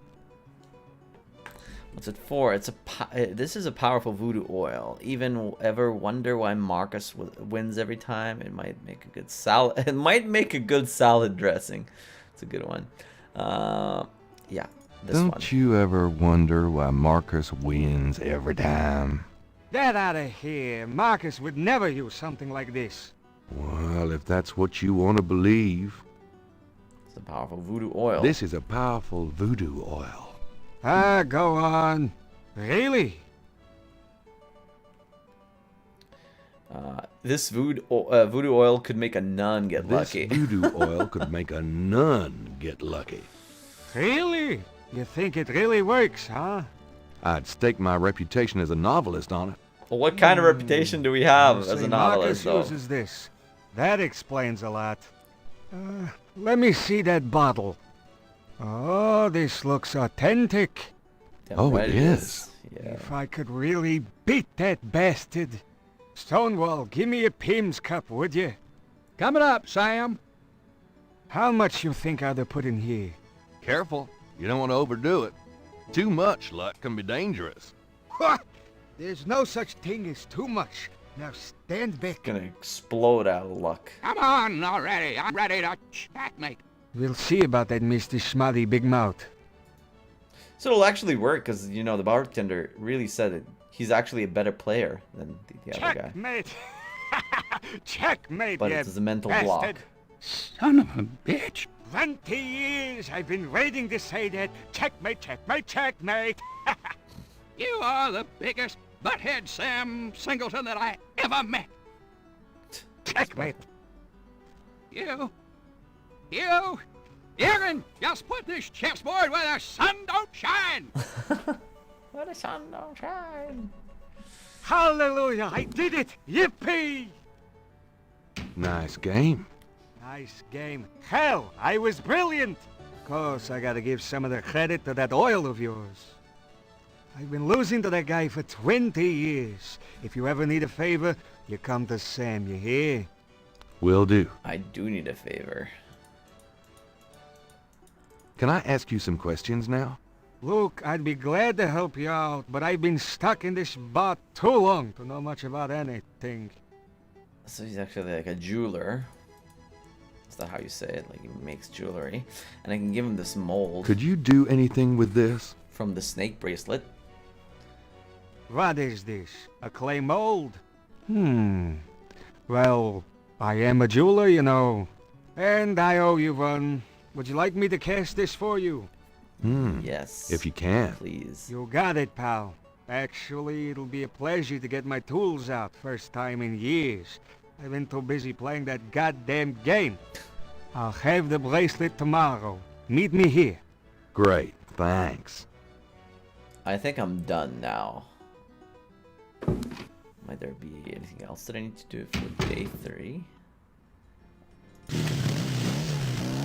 What's it for? It's this is a powerful voodoo oil. Even ever wonder why Marcus wins every time? It might make a good salad. It might make a good salad dressing. It's a good one. Yeah, this one. Don't you ever wonder why Marcus wins every time? Get out of here. Marcus would never use something like this. Well, if that's what you want to believe. It's a powerful voodoo oil. This is a powerful voodoo oil. Ah, go on. Really? This voodoo oil could make a nun get lucky. This voodoo oil could make a nun get lucky. Really? You think it really works, huh? I'd stake my reputation as a novelist on it. Well, what kind of reputation do we have as a novelist, though? Marcus uses this. That explains a lot. Let me see that bottle. Oh, this looks authentic. Oh, it is. Yeah. If I could really beat that bastard. Stonewall, give me a Pim's cup, would you? Coming up, Sam. How much you think I'd have put in here? Careful. You don't want to overdo it. Too much luck can be dangerous. What? There's no such thing as too much. Now stand back. Gonna explode out of luck. Come on already. I'm ready to checkmate. We'll see about that, Mr. Schmutty Big Mouth. So it'll actually work because, you know, the bartender really said it. He's actually a better player than the other guy. Checkmate! Checkmate, But you it's a mental bastard. block. Son of a bitch. 20 years I've been waiting to say that. Checkmate, checkmate, checkmate. You are the biggest butthead Sam Singleton that I ever met. Checkmate. You can just put this chessboard where the sun don't shine. Where the sun don't shine. Hallelujah, I did it. Yippee. Nice game. Nice game. Hell, I was brilliant! Course, I gotta give some of the credit to that oil of yours. I've been losing to that guy for 20 years. If you ever need a favor, you come to Sam, you hear? Will do. I do need a favor. Can I ask you some questions now? Look, I'd be glad to help you out, but I've been stuck in this bar too long to know much about anything. So he's actually like a jeweler. Is that how you say it? Like he makes jewelry. And I can give him this mold. Could you do anything with this? From the snake bracelet. What is this? A clay mold? Well, I am a jeweler, you know. And I owe you one. Would you like me to cast this for you? Yes. If you can. Please. You got it, pal. Actually, it'll be a pleasure to get my tools out. First time in years. I've been too busy playing that goddamn game. I'll have the bracelet tomorrow. Meet me here. Great, thanks. I think I'm done now. Might there be anything else that I need to do for day 3?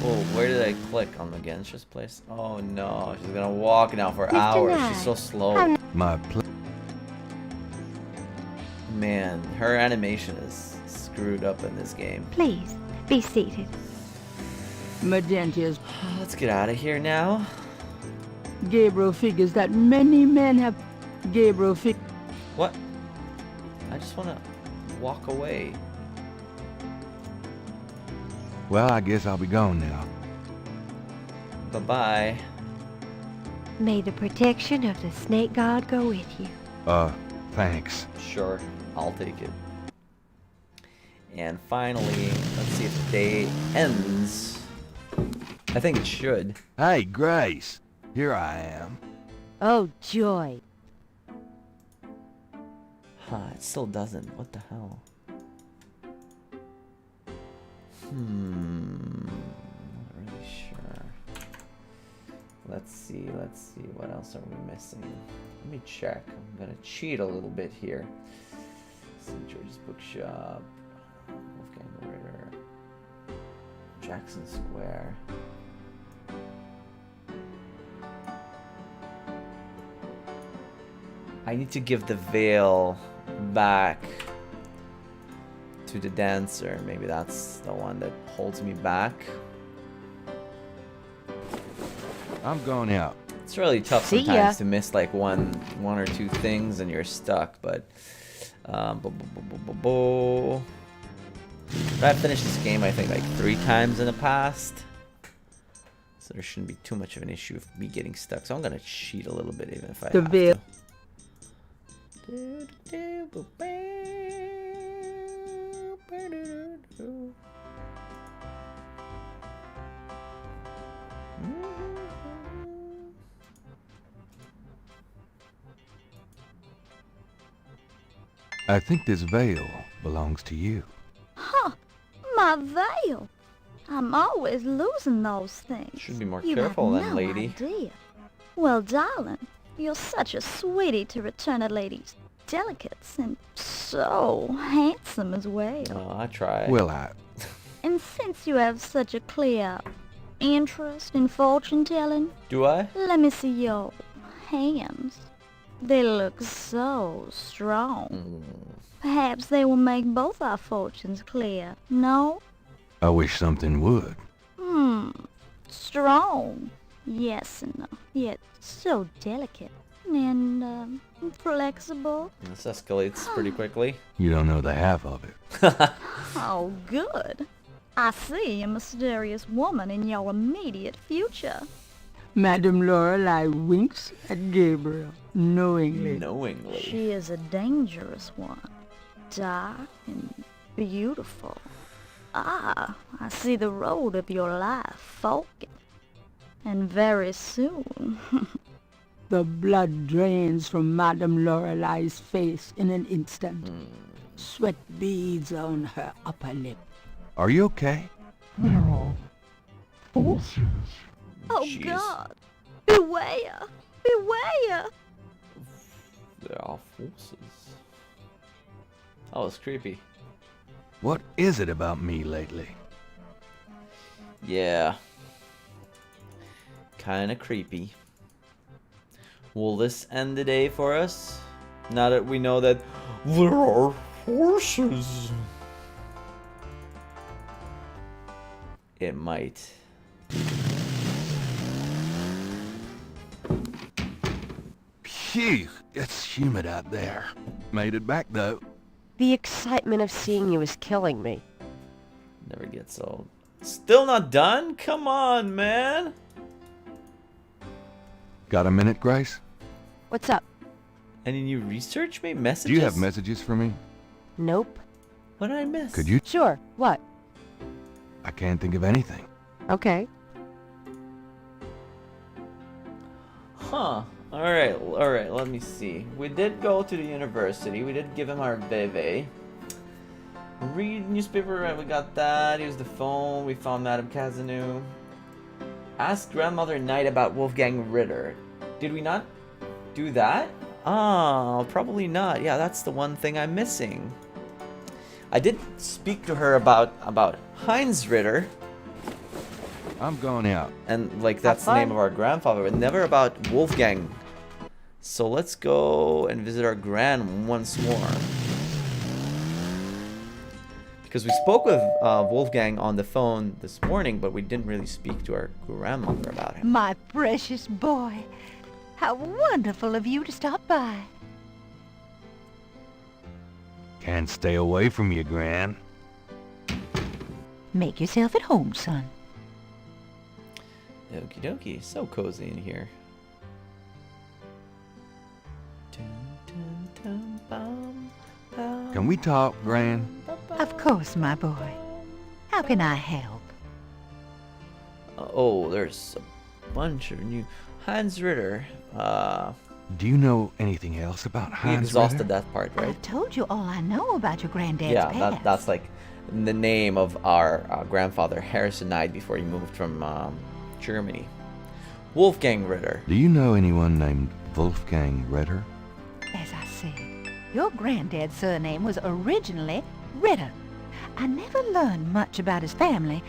Oh, where did I click on the Gensha's place? Oh no, she's gonna walk now for hours. She's so slow. Man, her animation is screwed up in this game. Please, be seated. Medentius. Let's get out of here now. Gabriel figures that many men have... What? I just want to walk away. Well, I guess I'll be gone now. Bye-bye. May the protection of the snake god go with you. Thanks. Sure, I'll take it. And finally, let's see if the day ends. I think it should. Hey, Grace. Here I am. Oh, joy. It still doesn't. What the hell? Not really sure. Let's see. What else are we missing? Let me check. I'm gonna cheat a little bit here. St. George's Bookshop. Wolfgang Ritter. Jackson Square. I need to give the veil back to the dancer. Maybe that's the one that holds me back. I'm going out. It's really tough See sometimes ya. to miss like one or two things and you're stuck, but I've finished this game I think like 3 times in the past. So there shouldn't be too much of an issue of me getting stuck. So I'm gonna cheat a little bit even if I have to. I think this veil belongs to you. Huh, my veil. I'm always losing those things. Should be more You careful have then, no lady. idea. Well, darling, you're such a sweetie to return a lady's delicates and so handsome as well. Oh, I try. Well, I... And since you have such a clear interest in fortune telling, Do I? let me see your hands. They look so strong. Perhaps they will make both our fortunes clear, no? I wish something would. Strong. Yes and no. Yet so delicate. And, flexible. This escalates pretty quickly. You don't know the half of it. Oh, good. I see a mysterious woman in your immediate future. Madame Lorelei winks at Gabriel knowingly. Knowingly. She is a dangerous one. Dark and beautiful. Ah, I see the road of your life forking. And very soon. The blood drains from Madame Lorelei's face in an instant. Sweat beads on her upper lip. Are you okay? Oh, Jeez. God. Beware. Beware. There are forces. Oh, it's creepy. What is it about me lately? Yeah. Kinda creepy. Will this end the day for us? Now that we know that there are horses. It might. Phew, it's humid out there. Made it back though. The excitement of seeing you is killing me. Never gets old. Still not done? Come on, man. Got a minute, Grace? What's up? Any new research? Maybe messages? Do you have messages for me? Nope. What did I miss? Could you? Sure. What? I can't think of anything. Okay. Huh. Alright, let me see. We did go to the university. We did give him our beve. Read newspaper, right, we got that. Use the phone. We found Madame Cazanou. Ask Grandmother Knight about Wolfgang Ritter. Did we not do that? Oh, probably not. Yeah, that's the one thing I'm missing. I did speak to her about Heinz Ritter. I'm going out. And, like, that's the name of our grandfather, but never about Wolfgang. So let's go and visit our gran once more. Because we spoke with Wolfgang on the phone this morning, but we didn't really speak to our grandmother about him. My precious boy. How wonderful of you to stop by. Can't stay away from you, Gran. Make yourself at home, son. Okie dokie. So cozy in here. Can we talk, Gran? Of course, my boy. How can I help? Oh, there's a bunch of new... Heinz Ritter. Do you know anything else about We Heinz exhausted Ritter? that part, right? I've told you all I know about your granddad's Yeah, past. that's like the name of our grandfather, Harrison Knight, before he moved from Germany. Wolfgang Ritter. Do you know anyone named Wolfgang Ritter? As I said, your granddad's surname was originally Ritter. I never learned much about his family,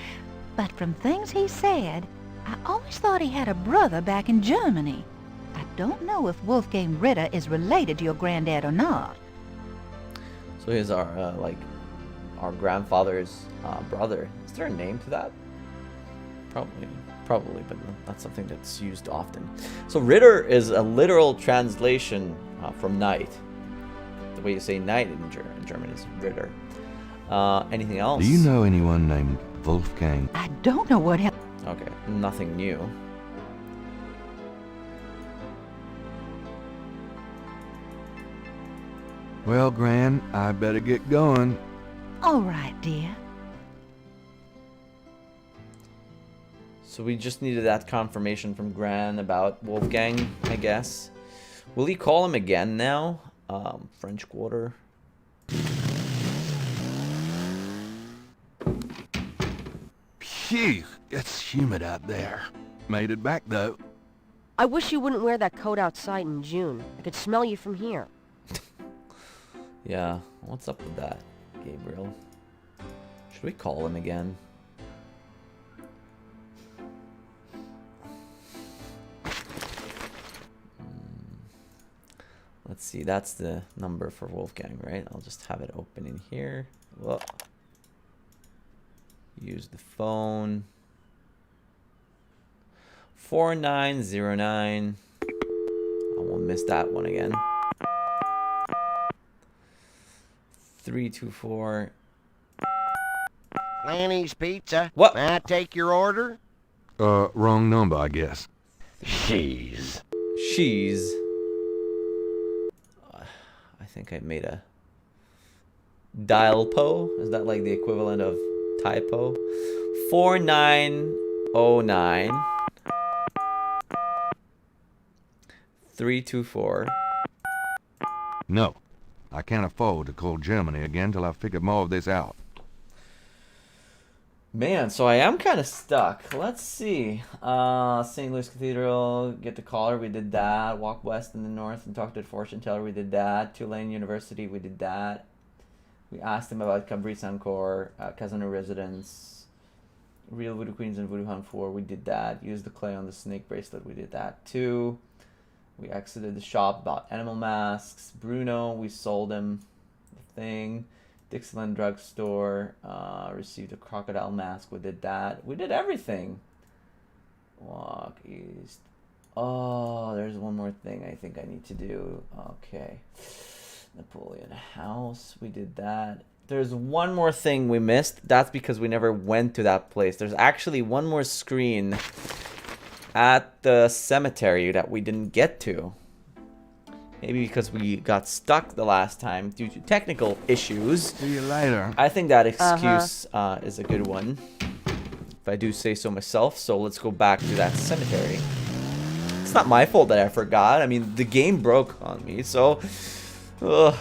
but from things he said, I always thought he had a brother back in Germany. I don't know if Wolfgang Ritter is related to your granddad or not. So he's our our grandfather's brother. Is there a name to that? Probably, but not something that's used often. So Ritter is a literal translation from knight. The way you say knight in German is Ritter. Anything else? Do you know anyone named Wolfgang? I don't know what else. Okay, nothing new. Well, Gran, I better get going. All right, dear. So we just needed that confirmation from Gran about Wolfgang, I guess. Will he call him again now? French Quarter. Phew, it's humid out there. Made it back though. I wish you wouldn't wear that coat outside in June. I could smell you from here. Yeah, what's up with that, Gabriel? Should we call him again? Let's see, that's the number for Wolfgang, right? I'll just have it open in here. Whoa. Use the phone. 4909. I won't miss that one again. 324. Lanny's Pizza. What? May I take your order? Wrong number, I guess. She's. I think I made a dial po. Is that like the equivalent of typo? 4909 324. No, I can't afford to call Germany again till I've figured more of this out. Man, so I am kind of stuck. Let's see. St. Louis Cathedral, get the caller, we did that. Walk west in the north and talk to the fortune teller, we did that. Tulane University, we did that. We asked him about Cabri Sancor, Casino residence. Real Voodoo Queens and Voodoo Hunt 4, we did that. Use the clay on the snake bracelet, we did that too. We exited the shop, bought animal masks. Bruno, we sold him the thing. Dixieland drugstore, received a crocodile mask, we did that. We did everything. Walk east. Oh, there's one more thing I think I need to do. Okay. Napoleon House, we did that. There's one more thing we missed. That's because we never went to that place. There's actually one more screen at the cemetery that we didn't get to. Maybe because we got stuck the last time due to technical issues. See you later. I think that excuse is a good one, if I do say so myself. So let's go back to that cemetery. It's not my fault that I forgot. I mean, the game broke on me, so let's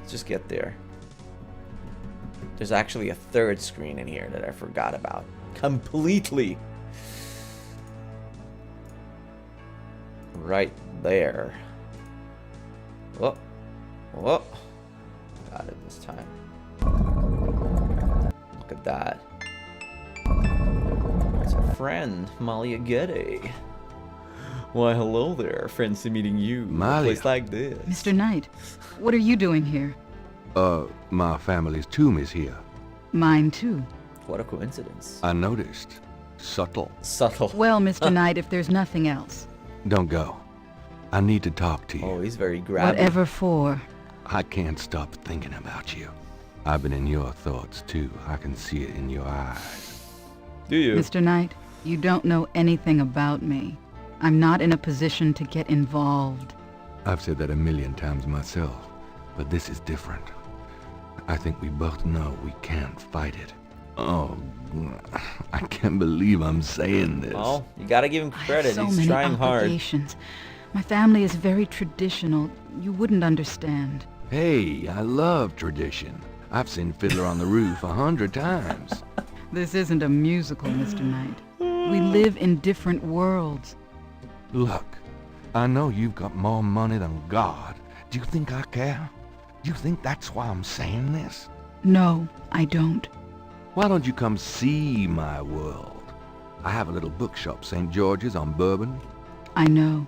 just get there. There's actually a third screen in here that I forgot about completely. Right there. Whoa. Whoa. Got it this time. Look at that. It's a friend, Malia Gede. Why, hello there. Fancy meeting you. Malia. A place like this. Mr. Knight, what are you doing here? My family's tomb is here. Mine too. What a coincidence. I noticed. Subtle. Subtle. Well, Mr. Knight, if there's nothing else. Don't go. I need to talk to you. Oh, he's very grabby. Whatever for. I can't stop thinking about you. I've been in your thoughts too. I can see it in your eyes. Do you? Mr. Knight, you don't know anything about me. I'm not in a position to get involved. I've said that a million times myself, but this is different. I think we both know we can't fight it. Oh, I can't believe I'm saying this. Well, you gotta give him credit. I have so He's many trying hard. obligations. My family is very traditional. You wouldn't understand. Hey, I love tradition. I've seen Fiddler on the Roof 100 times. This isn't a musical, Mr. Knight. We live in different worlds. Look, I know you've got more money than God. Do you think I care? Do you think that's why I'm saying this? No, I don't. Why don't you come see my world? I have a little bookshop, St. George's on Bourbon. I know.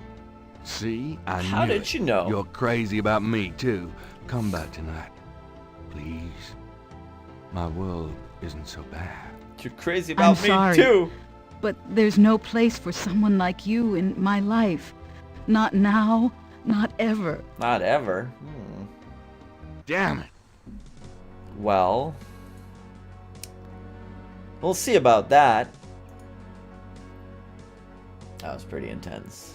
See? I knew How did it. you know? You're crazy about me, too. Come back tonight. Please. My world isn't so bad. You're crazy about me, sorry, too. But there's no place for someone like you in my life. Not now, not ever. Not ever. Damn it. Well, we'll see about that. That was pretty intense.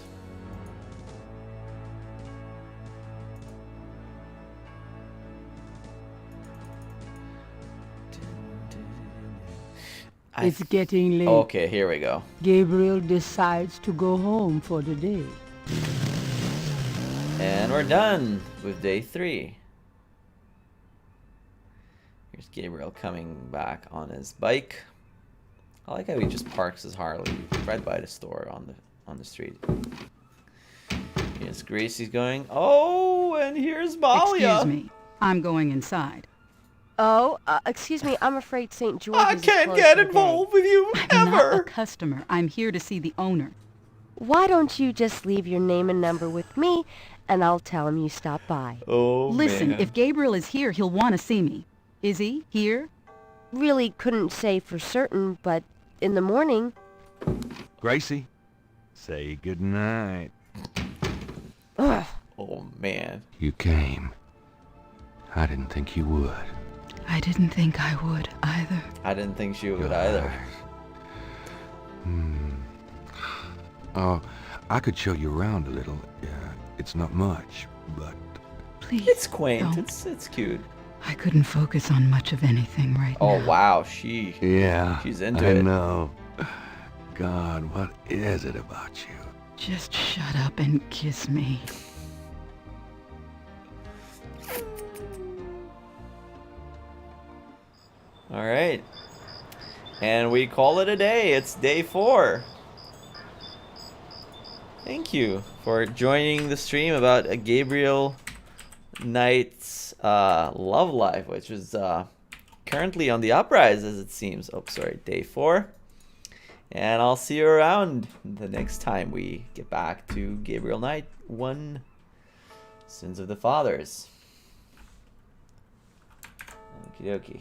It's getting late. Okay, here we go. Gabriel decides to go home for the day. And we're done with day 3. Here's Gabriel coming back on his bike. I like how he just parks his Harley right by the store on the street. Here's Gracie's going. Oh, and here's Malia. Excuse me. I'm going inside. Oh, excuse me, I'm afraid St. George's I is can't closed get for the involved day. with you I'm not a ever. customer. I'm here to see the owner. Why don't you just leave your name and number with me, and I'll tell him you stopped by. Oh, Listen, man. if Gabriel is here, he'll want to see me. Is he here? Really couldn't say for certain, but in the morning... Gracie, say goodnight. Ugh. Oh, man. You came. I didn't think you would. I didn't think I would either. I didn't think she would Your either. eyes. Oh, I could show you around a little. It's not much, but... Please, It's quaint. don't. It's cute. I couldn't focus on much of anything right now. Oh, wow. She's into I it. know. God, what is it about you? Just shut up and kiss me. All right. And we call it a day. It's day 4. Thank you for joining the stream about a Gabriel Knight's love life, which is currently on the uprise, as it seems. Oh, sorry, day 4. And I'll see you around the next time we get back to Gabriel Knight 1, Sins of the Fathers. Okie dokie.